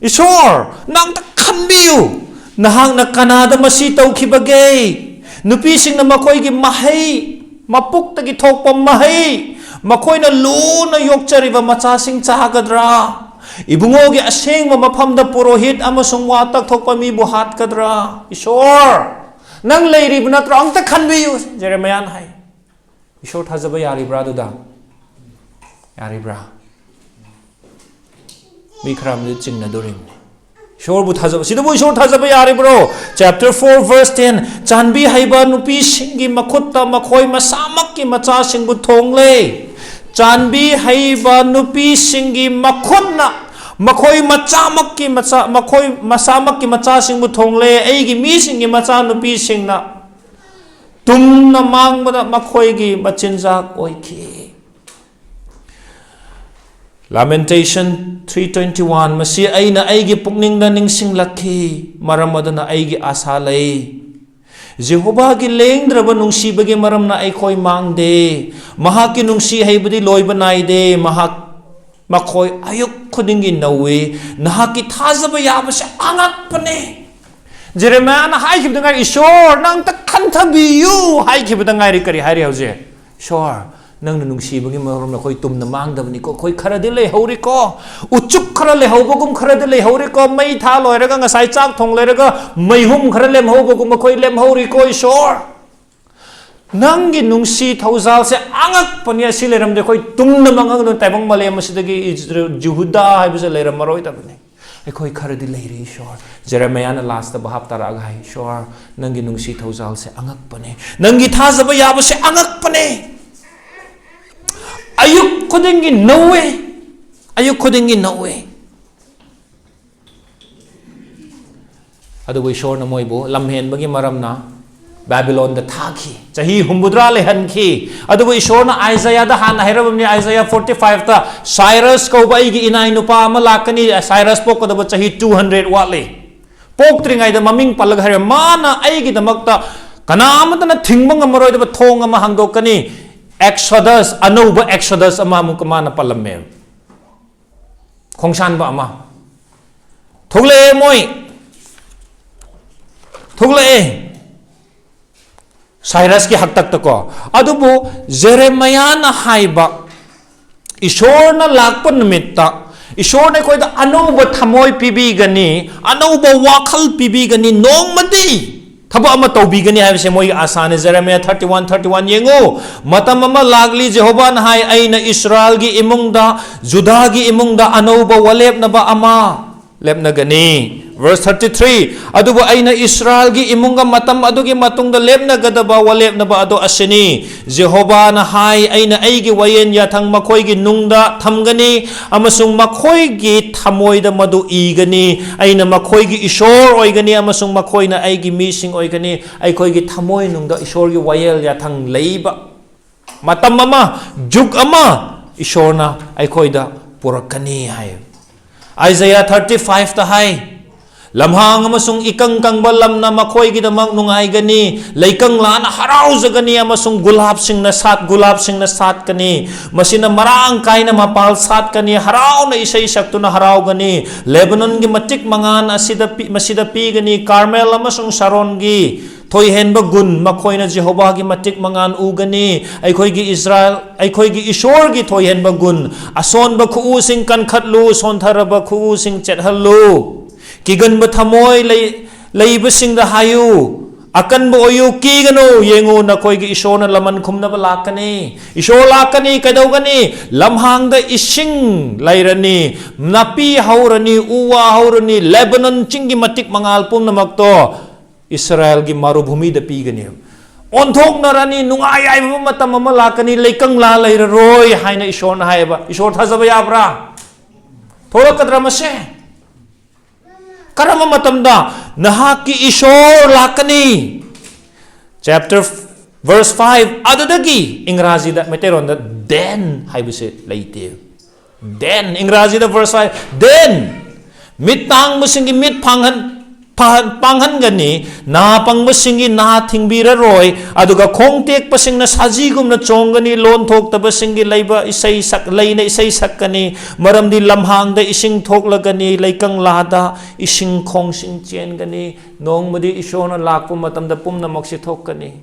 Ishor nang ta khanbiyu nahang na kanada masi tawkhibagay Nupi sing na makoy gi mahai mapuk tagi thokpa mahai makoy na lu na yokchariba macha sing chahagadra ibungo gi aseng mafam da purohit amasung watak thokpa mi buhat kadra Ishor nang leiri bunatra ang ta khanbiyu Jeremiah hai Ishor thajaba yaribra duda yaribra mi khram du chingna durim Ishor bu thajaba sidabu Ishor thajaba yari bro chapter 4 verse 10 chanbi haiba nupi singi makhutta makhoi masamak ki macha singbu thongle chanbi haiba nupi singi makhunna makhoi machamak ki macha makhoi masamak ki macha singbu thongle eigi mi singi macha nupi singna tumna mangbada makhoi gi machinjak oiki Lamentation 3:21 Masi aina aigi pukning na ningsing lakhi maram aduna aigi asa lay Jehovah gi lengdraba nungsibagi maram na ay koy mangde mahaki nungsi haybadi loiba naide makoy ayuk khudingi nawe nahaki thajaba yaba sa angak pane Jeremiah na hai kibda ngai Ishor nang ta khanthabiyu hai kibda ngai ri kari hari hauze Ishor nang nungsibagi maram na koy tumna mangdabani ko koy khara dile hauri ko uchup khara le haubagum khara dile hauri ko mai tha loiraga ngasai chak thong loiraga maihum khara lem haubagum koy lem hauri ko Ishor nangi nungsi thauzal se angak pania sileram de koy tumna mangang no taibang malem sidagi Juhuda hai bisa leram maroi tabani ꯑꯩꯈꯣꯏ ꯈꯔꯗꯤ ꯂꯩꯔꯤ ꯏꯁꯣꯔ ꯖꯦꯔꯦꯃꯤꯌꯥꯅ ꯂꯥꯁꯇ ꯚꯥꯞ ꯇꯥꯔꯛꯑꯒ ꯍꯥꯏ ꯏꯁꯣꯔ ꯅꯪꯒꯤ ꯅꯨꯡꯁꯤ ꯊꯧꯖꯥꯜꯁꯦ ꯑꯉꯛꯄꯅꯦ ꯅꯪꯒꯤ ꯊꯥꯖꯕ ꯌꯥꯕꯁꯦ ꯑꯉꯛꯄꯅꯦ ꯑꯌꯨꯛ ꯈꯨꯗꯤꯡꯒꯤ ꯅꯧꯋꯦ ꯑꯌꯨꯛ ꯈꯨꯗꯤꯡꯒꯤ ꯅꯧꯋꯦ ꯑꯗꯨꯕꯨ ꯏꯁꯣꯔꯅ ꯃꯣꯏꯕꯨ ꯂꯝꯍꯦꯟꯕꯒꯤ ꯃꯔꯝꯅ ꯕꯥꯕꯤꯂꯣꯟꯗ ꯊꯥꯈꯤ ꯆꯍꯤ 60 ꯂꯩꯍꯟꯈꯤ ꯑꯗꯨꯕꯨ ꯏꯁꯣꯔꯅ ꯑꯥꯏꯖꯥꯌꯥꯗ ꯍꯥꯟꯅ ꯍꯥꯏꯔꯕꯅꯤ ꯑꯥꯏꯖꯥꯌꯥ 45ꯇ ꯁꯥꯏꯔꯁ ꯀꯧꯕ ꯑꯩꯒꯤ ꯏꯅꯥꯏ ꯅꯨꯄꯥ ꯑꯃ ꯂꯥꯛꯀꯅꯤ ꯁꯥꯏꯔꯁ ꯄꯣꯛꯀꯗꯕ ꯆꯍꯤ 200 ꯋꯥꯠꯂꯤ ꯄꯣꯛꯇ꯭ꯔꯤꯉꯩꯗ ꯃꯃꯤꯡ ꯄꯜꯂꯒ ꯍꯥꯏꯔꯦ ꯃꯥꯅ ꯑꯩꯒꯤꯗꯃꯛꯇ ꯀꯅꯥꯃꯇꯅ ꯊꯤꯡꯕ ꯉꯝꯃꯔꯣꯏꯗꯕ ꯊꯣꯡ ꯑꯃ ꯍꯥꯡꯗꯣꯛꯀꯅꯤ ꯑꯦꯛꯁꯣꯗꯁ ꯑꯅꯧꯕ ꯑꯦꯛꯁꯣꯗꯁ ꯑꯃ ꯑꯃꯨꯛꯀ ꯃꯥꯅ ꯄꯜꯂꯝꯃꯦ ꯈꯣꯡꯁꯥꯟꯕ ꯑꯃ ꯊꯣꯛꯂꯛꯑꯦ ꯃꯣꯏ ꯊꯣꯛꯂꯛꯑꯦ ꯁꯥꯏꯔꯁꯀꯤ ꯍꯛꯇꯛꯇꯀꯣ ꯑꯗꯨꯕꯨ ꯖꯦꯔꯦꯃꯤꯌꯥꯅ ꯍꯥꯏꯕ ꯏꯁꯣꯔꯅ ꯂꯥꯛꯄ ꯅꯨꯃꯤꯠꯇ ꯏꯁꯣꯔꯅ ꯑꯩꯈꯣꯏꯗ ꯑꯅꯧꯕ ꯊꯃꯣꯏ ꯄꯤꯕꯤꯒꯅꯤ ꯑꯅꯧꯕ ꯋꯥꯈꯜ ꯄꯤꯕꯤꯒꯅꯤ ꯅꯣꯡꯃꯗꯤ ꯊꯕꯛ ꯑꯃ ꯇꯧꯕꯤꯒꯅꯤ ꯍꯥꯏꯕꯁꯦ ꯃꯣꯏꯒꯤ ꯑꯥꯁꯥꯅꯦ ꯖꯦꯔꯦꯃꯤꯌꯥ 31:31 ꯌꯦꯡꯉꯨ ꯃꯇꯝ ꯑꯃ ꯂꯥꯛꯂꯤ ꯖꯦꯍꯣꯚꯥꯅ ꯍꯥꯏ ꯑꯩꯅ ꯏꯁ꯭ꯔꯥꯌꯦꯜꯒꯤ ꯏꯃꯨꯡꯗ ꯖꯨꯗꯥꯒꯤ ꯏꯃꯨꯡꯗ ꯑꯅꯧꯕ ꯋꯥꯂꯦꯞꯅꯕ ꯑꯃ ꯂꯦꯞꯅꯒꯅꯤ verse 33 ꯑꯗꯨꯕꯨ ꯑꯩꯅ ꯏꯁ꯭ꯔꯥꯌꯦꯜꯒꯤ ꯏꯃꯨꯡꯒ ꯃꯇꯝ ꯑꯗꯨꯒꯤ ꯃꯇꯨꯡꯗ ꯂꯦꯞꯅꯒꯗꯕ ꯋꯥꯂꯦꯞꯅꯕ ꯑꯗꯨ ꯑꯁꯤꯅꯤ ꯖꯦꯍꯣꯚꯥꯅ ꯍꯥꯏ ꯑꯩꯅ ꯑꯩꯒꯤ ꯋꯥꯌꯦꯟ ꯌꯥꯊꯪ ꯃꯈꯣꯏꯒꯤ ꯅꯨꯡꯗ ꯊꯝꯒꯅꯤ ꯑꯃꯁꯨꯡ ꯃꯈꯣꯏꯒꯤ ꯊꯃꯣꯏꯗ ꯃꯗꯨ ꯏꯒꯅꯤ ꯑꯩꯅ ꯃꯈꯣꯏꯒꯤ ꯏꯁꯣꯔ ꯑꯣꯏꯒꯅꯤ ꯑꯃꯁꯨꯡ ꯃꯈꯣꯏꯅ ꯑꯩꯒꯤ ꯃꯤꯁꯤꯡ ꯑꯣꯏꯒꯅꯤ ꯑꯩꯈꯣꯏꯒꯤ ꯊꯃꯣꯏꯅꯨꯡꯗ ꯏꯁꯣꯔꯒꯤ ꯋꯥꯌꯦꯜ ꯌꯥꯊꯪ ꯂꯩꯕ ꯃꯇꯝ ꯑꯃ ꯖꯨꯛ ꯑꯃ ꯏꯁꯣꯔꯅ ꯑꯩꯈꯣꯏꯗ ꯄꯨꯔꯛꯀꯅꯤ ꯍꯥꯏ ꯑꯥꯏꯖꯥꯌꯥ 35ꯇ ꯍꯥꯏ ꯂꯝꯍꯥꯡ ꯑꯃꯁꯨꯡ ꯏꯀꯪ ꯀꯪꯕ ꯂꯝꯅ ꯃꯈꯣꯏꯒꯤꯗꯃꯛ ꯅꯨꯡꯉꯥꯏꯒꯅꯤ ꯂꯩꯀꯪ ꯂꯥꯅ ꯍꯔꯥꯎꯖꯒꯅꯤ ꯑꯃꯁꯨꯡ ꯒꯨꯂꯥꯞꯁꯤꯡꯅ ꯁꯥꯠꯀꯅꯤ ꯃꯁꯤꯅ ꯃꯔꯥꯡ ꯀꯥꯏꯅ ꯃꯄꯥꯜ ꯁꯥꯠꯀꯅꯤ ꯍꯔꯥꯎꯅ ꯏꯁꯩ ꯁꯛꯇꯨꯅ ꯍꯔꯥꯎꯒꯅꯤ ꯂꯦꯕꯅꯣꯟꯒꯤ ꯃꯇꯤꯛ ꯃꯉꯥꯟ ꯃꯁꯤꯗ ꯄꯤꯒꯅꯤ ꯀꯥꯔꯃꯦꯜ ꯑꯃꯁꯨꯡ ꯁꯥꯔꯣꯟꯒꯤ ꯊꯣꯏꯍꯦꯟꯕ ꯒꯨꯟ ꯃꯈꯣꯏꯅ ꯖꯦꯍꯣꯚꯥꯒꯤ ꯃꯇꯤꯛ ꯃꯉꯥꯟ ꯎꯒꯅꯤ ꯑꯩꯈꯣꯏꯒꯤ ꯏꯁ꯭ꯔꯥꯌꯦꯜ ꯑꯩꯈꯣꯏꯒꯤ ꯏꯁꯣꯔꯒꯤ ꯊꯣꯏꯍꯦꯟꯕ ꯒꯨꯟ ꯑꯁꯣꯟꯕ ꯈꯨꯎꯁꯤꯡ ꯀꯟꯈꯠꯂꯨ ꯁꯣꯟꯊꯔꯕ ꯈꯨꯎꯁꯤꯡ ꯆꯦꯠꯍꯜꯂꯨ ꯀꯤꯒꯟꯕ ꯊꯃꯣꯏ ꯂꯩꯕꯁꯤꯡꯗ ꯍꯥꯏꯌꯨ ꯑꯀꯟꯕ ꯑꯣꯏꯌꯨ ꯀꯤꯒꯅꯨ ꯌꯦꯡꯉꯨ ꯅꯈꯣꯏꯒꯤ ꯏꯁꯣꯔꯅ ꯂꯃꯟ ꯈꯨꯝꯅꯕ ꯂꯥꯛꯀꯅꯤ ꯏꯁꯣꯔ ꯂꯥꯛꯀꯅꯤ ꯀꯩꯗꯧꯒꯅꯤ ꯂꯝꯍꯥꯡꯗ ꯏꯁꯤꯡ ꯂꯩꯔꯅꯤ ꯅꯥꯄꯤ ꯍꯧꯔꯅꯤ ꯎ ꯋꯥ ꯍꯧꯔꯅꯤ ꯂꯦꯕꯅꯣꯟ ꯆꯤꯡꯒꯤ ꯃꯇꯤꯛ ꯃꯉꯥꯜ ꯄꯨꯝꯅꯃꯛꯇꯣ ꯏꯁ꯭ꯔꯥꯌꯦꯜꯒꯤ ꯃꯔꯨꯚꯨꯃꯤꯗ ꯄꯤꯒꯅꯤ ꯑꯣꯟꯊꯣꯛꯅꯔꯅꯤ ꯅꯨꯡꯉꯥꯏ ꯌꯥꯏꯕ ꯃꯇꯝ ꯑꯃ ꯂꯥꯛꯀꯅꯤ ꯂꯩꯀꯪ ꯂꯥ ꯂꯩꯔꯔꯣꯏ ꯍꯥꯏꯅ ꯏꯁꯣꯔꯅ ꯍꯥꯏꯌꯦꯕ ꯏꯁꯣꯔ ꯊꯥꯖꯕ ꯌꯥꯕ꯭ꯔꯥ ꯊꯣꯛꯂꯛꯀꯗ꯭ꯔꯥ ꯃꯁꯦ ꯀꯔꯝꯕ ꯃꯇꯝꯗ ꯅꯍꯥꯛꯀꯤ ꯏꯁꯣꯔ ꯂꯥꯛꯀꯅꯤ ꯆꯦꯞꯇꯔ verse 5 ꯑꯗꯨꯗꯒꯤ ꯏꯪꯒ꯭ꯔꯥꯖꯤꯗ ꯃꯩꯇꯩꯔꯣꯟꯗ then ꯍꯥꯏꯕꯁꯦ ꯂꯩꯇꯦ then ꯏꯪꯒ꯭ꯔꯥꯖꯤꯗ verse 5 then ꯃꯤꯠ ꯇꯥꯡꯕꯁꯤꯡꯒꯤ ꯃꯤꯠ ꯄꯥꯡꯍꯟꯒꯅꯤ ꯅꯥ ꯄꯪꯕꯁꯤꯡꯒꯤ ꯅꯥ ꯊꯤꯡꯕꯤꯔꯔꯣꯏ ꯑꯗꯨꯒ ꯈꯣꯡ ꯇꯦꯛꯄꯁꯤꯡꯅ ꯁꯥꯖꯤꯒꯨꯝꯅ ꯆꯣꯡꯒꯅꯤ ꯂꯣꯟ ꯊꯣꯛꯇꯕꯁꯤꯡꯒꯤ ꯂꯩꯅ ꯏꯁꯩ ꯁꯛꯀꯅꯤ ꯃꯔꯝꯗꯤ ꯂꯝꯍꯥꯡꯗ ꯏꯁꯤꯡ ꯊꯣꯛꯂꯒꯅꯤ ꯂꯩꯀꯪꯂꯥꯗ ꯏꯁꯤꯡ ꯈꯣꯡꯁꯤꯡ ꯆꯦꯟꯒꯅꯤ ꯅꯣꯡꯃꯗꯤ ꯏꯁꯣꯔꯅ ꯂꯥꯛꯄ ꯃꯇꯝꯗ ꯄꯨꯝꯅꯃꯛꯁꯤ ꯊꯣꯛꯀꯅꯤ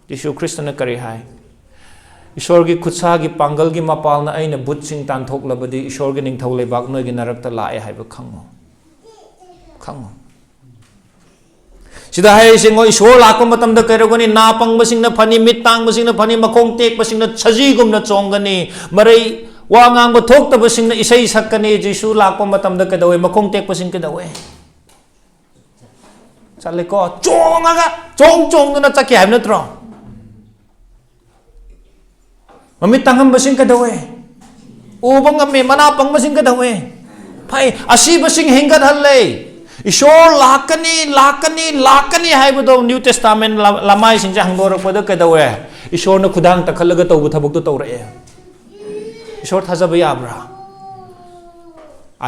ꯌꯤꯁꯨ ꯈ꯭ꯔꯤꯁꯇꯅ ꯀꯔꯤ ꯍꯥꯏ ꯏꯁꯣꯔꯒꯤ ꯈꯨꯠꯁꯥꯒꯤ ꯄꯥꯡꯒꯜꯒꯤ ꯃꯄꯥꯜꯅ ꯑꯩꯅ ꯕꯨꯠꯁꯤꯡ ꯇꯥꯟꯊꯣꯛꯂꯕꯗꯤ ꯏꯁꯣꯔꯒꯤ ꯅꯤꯡꯊꯧ ꯂꯩꯕꯥꯛ ꯅꯣꯏꯒꯤ ꯅꯔꯛꯇ ꯂꯥꯛꯑꯦ ꯍꯥꯏꯕ ꯈꯪꯉꯨ sida hai singo isor lakpa matamda kairogani na pangbasingna phani mit tangbasingna phani makhong tekbasingna chajigumna chongani marai wa ngangba thoktabasingna isai sakkani jisu lakpa matamda kadawe makhong tekbasing kadawe challe ko chongaga chongduna chakki haib natro mamit tanghambasing kadawe ubangame mana pangbasing kadawe phai asibasing hingat halle Ishor lakani haibado New Testament lamai singja hangdorakpada kadawe Ishor na khudang takhalaga tawbu thabukto tawrae Ishor thajaba yabra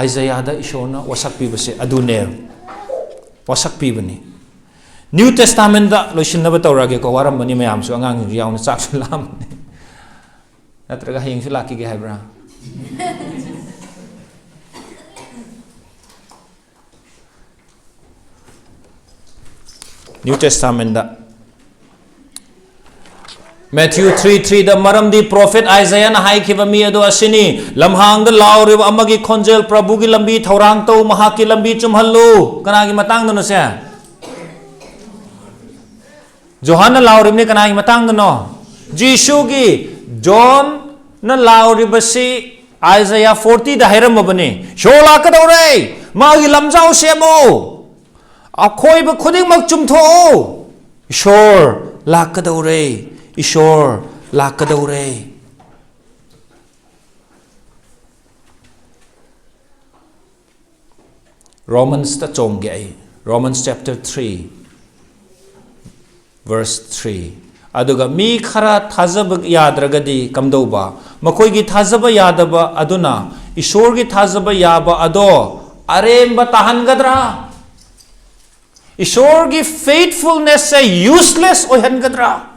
Isaiah da Ishor na wasak pibase adune wasak pibani New Testament da loishinaba tawrage ko warambani mayam su angang yauna chak lam natraga hing su laki ge haibra New Testament da Matthew 3:3 da maramdi prophet Isaiah na haikhiba mi ado asini lamhang da laurib amagi khonjel prabhu gi lambi thaurang to mahaki lambi chumhallu kana gi matang no se Johan na laurib ni kana gi matang no Jisu gi John na laurib si Isaiah 40 da hairam bani shola ka dore Magi lamjao semo. Akhoi ba khuding mag chumtho. Ishor lakadaure. Ishor lakadaure. Romans ta chong ge. Romans chapter 3 verse 3. Aduga mi khara thajaba yadragadi kamdauba. Makoi gi thajaba yadaba aduna Ishor gi thajaba yaba ado aremba tahangadra. Ishor gi faithfulness se useless oihangadra.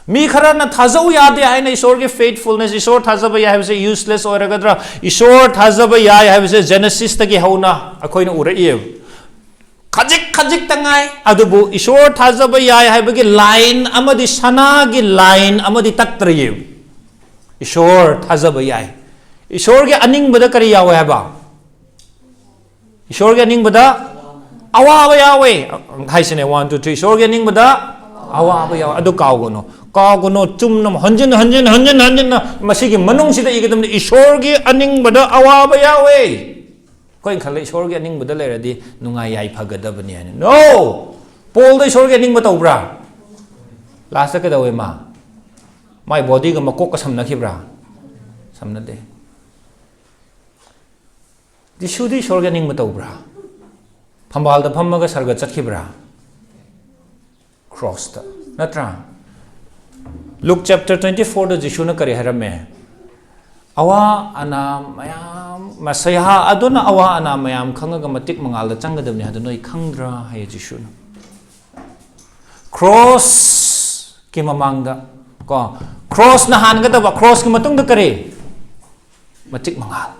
Mi khara na thajau yade hai na Ishor gi faithfulness Ishor thajaba ya hai se useless oiragadra. Ishor thajaba ya hai se Genesis ta gi hauna akoi na urai khajik khajik tangai adubu Ishor thajaba ya hai bagi line amadi sana gi line amadi taktriye. Ishor thajaba ya Ishor gi aning bada kari yawe haba. Ishor gi aning bada awa yawe hai sine 1 2 3 Ishor gi aning bada awa yawe adu kagono chumnam hanjin masigi manung sida igadam Ishor gi aning bada awa yawe. Koi khale Ishor gi aning bada leradi nungai yai phagadabani ani. No! Paul da Ishor gi aning bata ubra. Last ka dawe ma. My body ga makok ka samna khibra. Samna de. Dishu di Ishor gi aning bata ubra. Phambal da phammaga sarga chakhibra. Cross ta. Natra. Luke chapter 24 da Jishu na kari harame. Awa ana mayam masaya aduna awa ana mayam khangaga matik mangal changadabni hadunoi khangra hay Jishu cross ki mamangda ko cross na hangadaba cross ki matungda kare matik mangal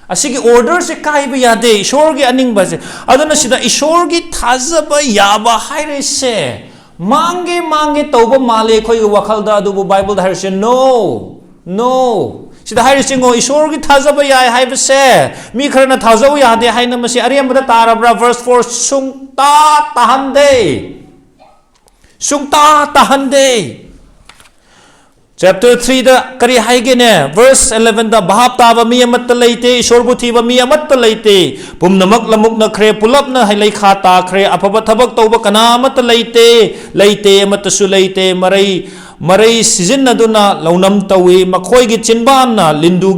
asigi order se kaiba yade Ishor gi aning ba se aduna sida Ishor gi thajaba yaba haire se mange tauba male khoi wakhalda adubu Bible da haire no sida haire singo Ishor gi thajaba ya haiba se mi kharana thajau ya de haina masi ariambada tarabra verse 4 sungta tahande chapter 3 da kari haige ne verse 11 da bahap taba mi amat leite Ishor bu thiba mi amat leite pumnamak lamuk na khre pulap na hailai khata khre apaba thabak tauba kana amat leite amat su leite marai season na duna launam tawi makhoi gi chinban na lindu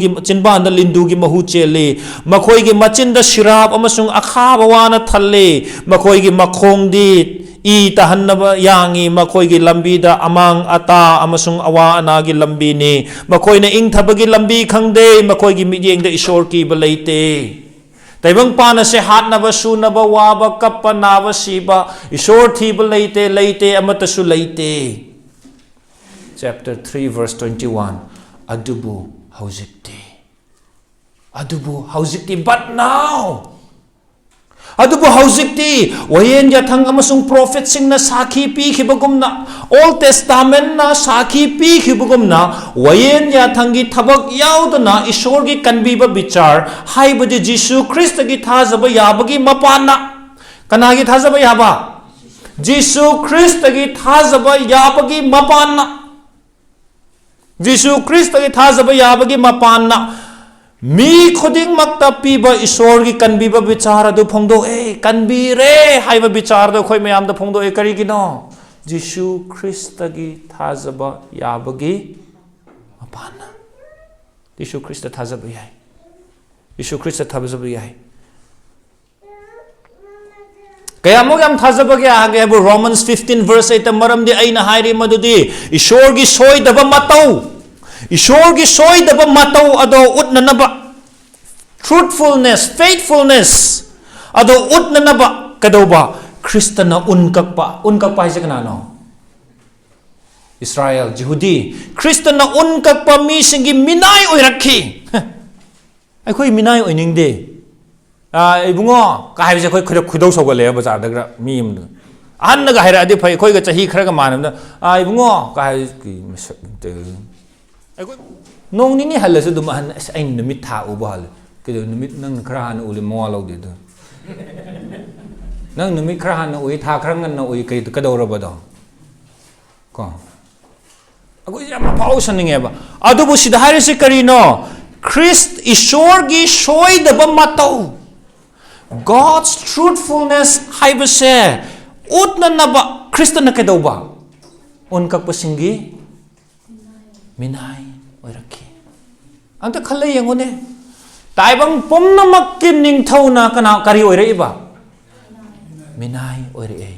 gi mahu chele makhoi gi machin da shirap amasung akha bawana thalle makhoi gi makhong di I tahannaba yangi makhoi gi lambi da amang ata amasung awa ana gi lambi ni makhoi na ing thabagi lambi khangde makhoi gi midyeng da Ishor ki balaite taibang pana se hat na ba su na ba wa ba kappa na ba siba Ishor thi balaite leite amata su leite. Chapter 3 verse 21 adubu hauzikti but now adubu hauzikti wayen yathang amasung prophet sing na sakhi pi khibagumna Old Testament na sakhi pi khibagumna wayen yathang gi thabak yaudana Ishor gi kanbiba bichar haibadi Jisu Christ gi thajaba yabagi mapana kana gi thajaba yaba Jisu Christ gi thajaba yabagi mapana Jisu Christ gi thajaba yabagi mapana mi khuding makta piba Ishor gi kanbiba bichar adu phongdo kanbi re haiba bichar do khoi mayam da phongdo kari gi no Jisu Christ gi thajaba yabagi mapana Jisu Christ thajaba yai Jisu Christ thajaba yai kaya mo yam thajaba ge age bu Romans 15 verse 8 maram di aina hairi madudi Ishor gi soidaba matau ado utnanaba truthfulness faithfulness ado utnanaba kadoba Kristana unkakpa haise kana no Israel Jehudi Kristana unkakpa mi singi minai oirakhi ai minai oiningde ibungo ka haibse khoi khudau sogale bazar dagra mi am anna ga haira adi phai khoi ga chahi khara ga manam ibungo ka hai nong ni halasu dum han ai numit tha ubal ke numit nang khara han uli mo lo de nang numit khara han ui tha khara ngan na ui kai ka dawra ba do ko ago ya ma pau saninge ba adu bu sidhari se kari no Christ Isorgi soidaba matau. God's truthfulness haibase utna naba Christ na kedauba. Unkak pasinggi minay oiraki. Ang ta khalay yangone. Taibang pom na makkining thaw na kana kari oire iba. Minay oire e.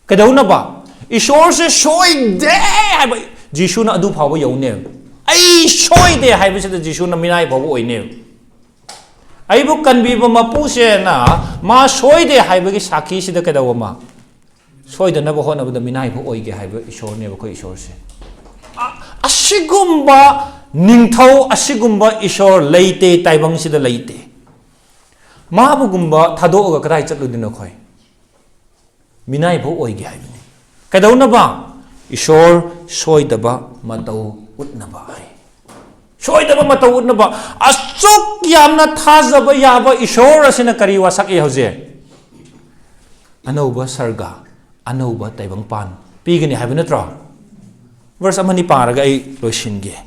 Kedaw na ba? Isor se soy de haiba Jishu na adu phawa yawne. Ai soy de haiba se Jishu na minay phawa oine. Ai bu kanbi ba mapu se na ma soy de haiba gi sakhi sida kedaw ma. Soy de na ba hona ba minay phawa oige haiba isor ne ba ko isor se. Asigumba ningthau asigumba isor leite taibang sida leite. Mabugumba thado ga kadai chatludina khoi. Minay phawa oige haiba. Kedaw na ba? Isor soidaba matau utnaba ai. Soidaba matau utnaba. Asuk yamna thajaba yaba isor asina kari wasak e hoje. Anauba sarga, anauba taibang pan. Pigani haiba natro. Verse amani paraga ai loishinge.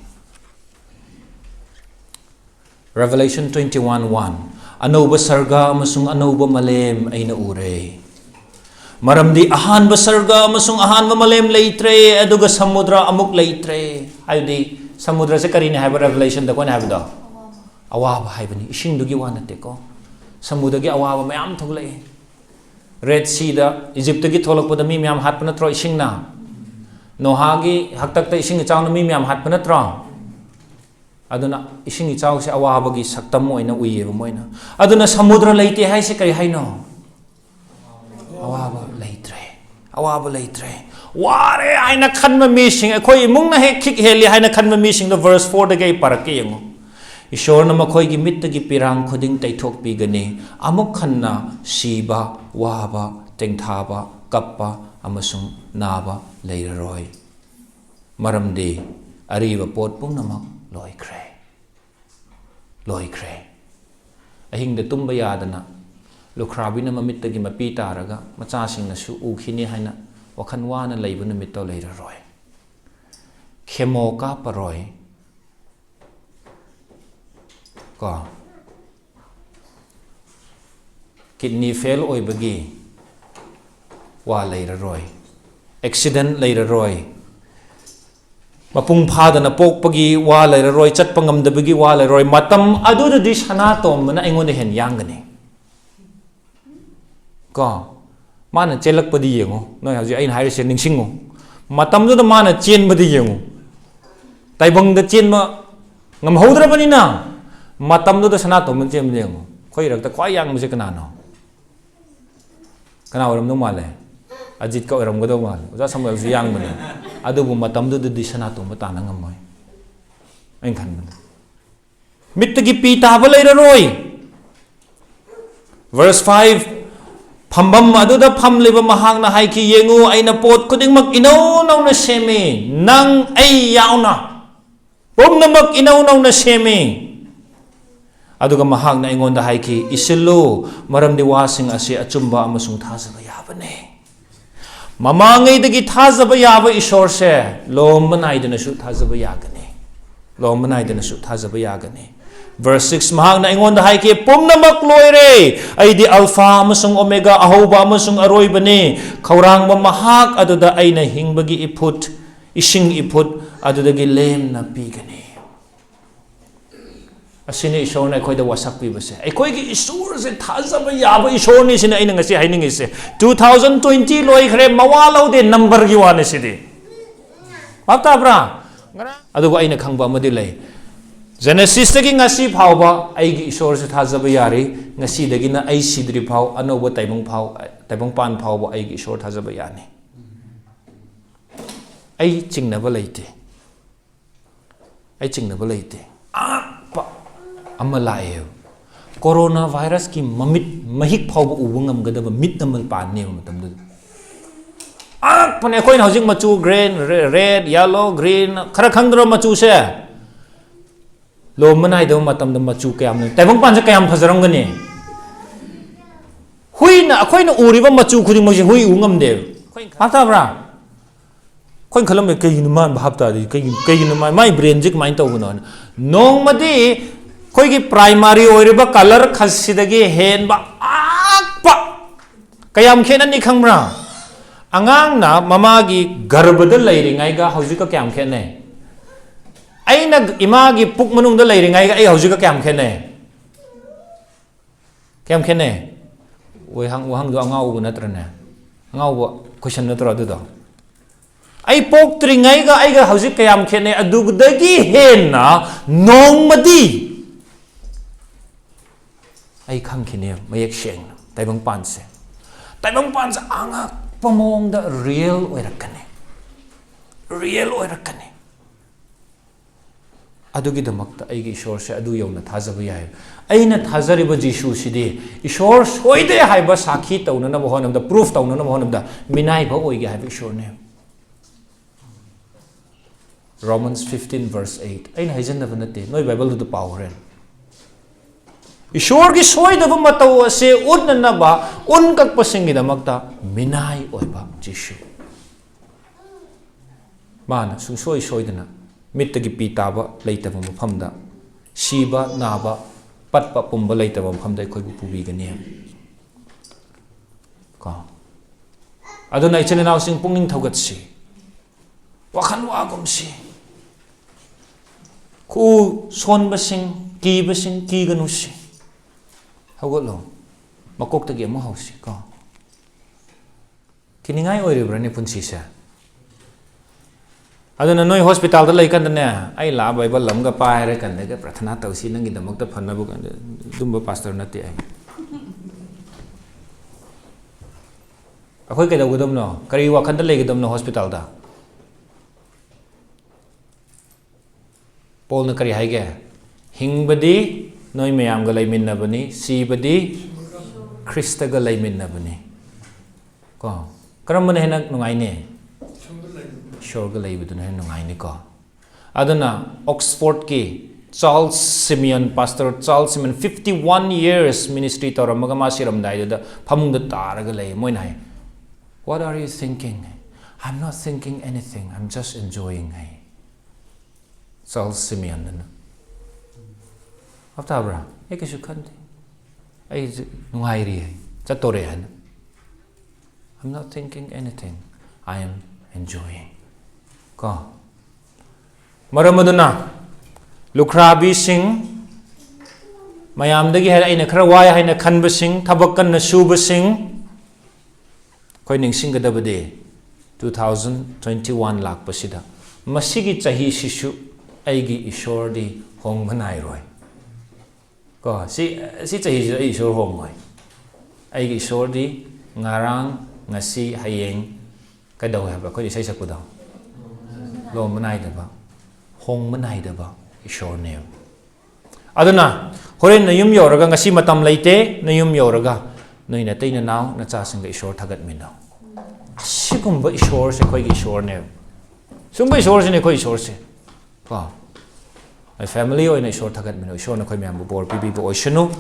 Revelation 21:1. Anauba sarga amasung anauba malem ay naure. Maramdi ahan ba sarga amasung ahan ba malem leitre aduga samudra amuk leitre. Haydi samudra se karini haiba Revelation da kon haiba da. Awaba haibani ising dugi wanate ko. Samudra gi awaba mayam thoglai. Red Sea da Egypt gi tholak pada mi myam hat pana tro ising na. Noha gi haktak ta ising chaw na mi myam hat pana tro. Aduna ising chaw se awaba gi saktam moina uye moina. Aduna samudra leite hai se kai haino. Awaba leitre. Awaba leitre. Ware aina khanma missing. Akoi mung na he kick heli aina khanma missing the verse 4 da gai parake yango. Isor na makhoi gi mit gi pirang khoding taithok pi gani. Amuk khanna siba, waba, tengthaba, kappa amasung naba leiraroi. Maramdi ariba pot pung namak loikre. Loikre. Ahing da tumba yadana. Lukrabi na mamit tagi mapi taraga machasing na su ukhini haina wakhan wana leibu na mito leiraroi. Khemo ka paroi ko kidney fail oibagi wa leiraroi. Accident leiraroi. Mapung phada na pokpagi wa leiraroi chatpa ngamdabagi wa leiraroi matam adu da di sana tom na ingon hen yangani. Ko mana chelak padi yengo no haji ain haire se ningsingo matam do mana chen padi yengo taibang da chen ma ngam hodra bani na matam do sana to man chen yengo khoi rak ta khwai yang mse kana no kana oram no male ajit ka oram go do mal ja samuel ji yang bani adu bu matam do di sana to mata na ngam mai ain khan mit gi pi ta ba leira roi. Verse 5 Phambam aduda phamliba mahang na haiki yengu aina pot kuding mak inaw naw na seme nang ay yauna pom na mak inaw naw na seme aduga mahang na ingon da haiki isilo maram di wasing asi achumba amasung thajaba yabane mamangay dagi thajaba yaba isor se lom banay dana su thajaba yagani lom banay dana su thajaba yagani. Verse 6 mahang na ingon da haiki pum na makloire ay di alpha amasung omega ahoba amasung aroy bani kaurang ba mahak aduda ay na hingbagi iput ising iput aduda gi lem na pigani. Asini isor na akoy da wasak pi base akoy gi isor se thajaba yaba isor ni sina ay ngasi haining ise 2020 loi khre mawalaw de number gi wane sidi pata bra aduga ay na khangba madi lay Genesis dagi ngasi phau ba ai gi isor se thajaba yari ngasi dagi na ai sidri phau anoba taibang pan phau ba ai gi isor thajaba yani ai chingna ba leite pa amalae corona virus ki mamit mahik phau ba ubungam gadaba mit namal pan ne matam du pane koi na hojing machu green red yellow green khara khangdro machu se lo manai do matam da machu kayam ne taibang pan se kayam phajaram gani hui na akhoi na uriba machu khudi mo hui ungam de mata bra khoi khalam ke yin man bhap ta di ke yin mai brain jik mai to no nong madi khoi gi primary oiriba color khasidagi hen ba akpa kayam khenan ni khangra angang na mama gi garbada leiringai ga hauji ka kyam khene aina ima gi puk manung da leiringai ga ai hauji ka kyam khene oi hang do angau bu natrane angau bu question natra du do ai pok tringai ga ai ga hauji kyam khene adugdagi hen na nongmadi ai khang khine mayek sheng taibang panse anga pamong da real oirakane adugi damakta aigi ishor se adu yawna thajaba yai aina thajariba jisu sidi ishor soide haiba sakhi tauna na bohonam da proof tauna na bohonam da minai ba oige haiba ishor ne Romans 15 verse 8 aina haijan da banate noi bible du pawren ishor gi soide ba mataw ase unna na ba un kak pasingi damakta minai oiba jisu mana sung soidana mittagi pitaba leitaba mafamda siba naba patpa pumba leitaba mafamda khoi bu pubi gani ka aduna ichene naw sing pungning thogat si wakhan wa gom si ku son basing ki ganu si hawalo makok tagi mo hausi ka kiningai oire ni punsi sa aduna noi hospital da lai kan ne ai la bible lam ga pa re kan ne ga prathana tausi nang gi damak ta phanna bu kan dumba pastor na ti ai akhoi ke da gudam no kari wa khan da lai gudam no hospital da pol na kari hai ge hingbadi noi mayam ga lai min na bani si badi krista ga lai min na bani ko karam ne na nungai ne shorga laibuduna nungai ni ko aduna Oxford ki Charles Simeon pastor Charles Simeon 51 years ministry to ramaga ma siram dai da phamung da taraga lay moi nai what are you thinking I'm not thinking anything I'm just enjoying hai Charles Simeon na after bra ekishu khante ai nungai ri chatore han I'm not thinking anything I am enjoying ko maramaduna lukhrabi sing mayam dagi hai aina khara waya haina khanba sing thabakan na suba sing koi ning sing gada bade 2021 lak pasida masigi chahi sisu aigi Isordi hong manai roi ko si chahi ji ai Isor hong mai aigi Isordi ngarang ngasi hayeng kadau ha ba koi sai sakuda lo manai da ba hong manai da ba Isor ne aduna horen na yum yoraga ngasi matam leite na yum yoraga noi na teina naw na cha singa Isor thagat minau sigumba Isor se khoi gi Isor ne sumba Isor se ne khoi Isor se ka ai family oi na Isor thagat minau Isor na khoi myam bu bor pi bi bo oishanu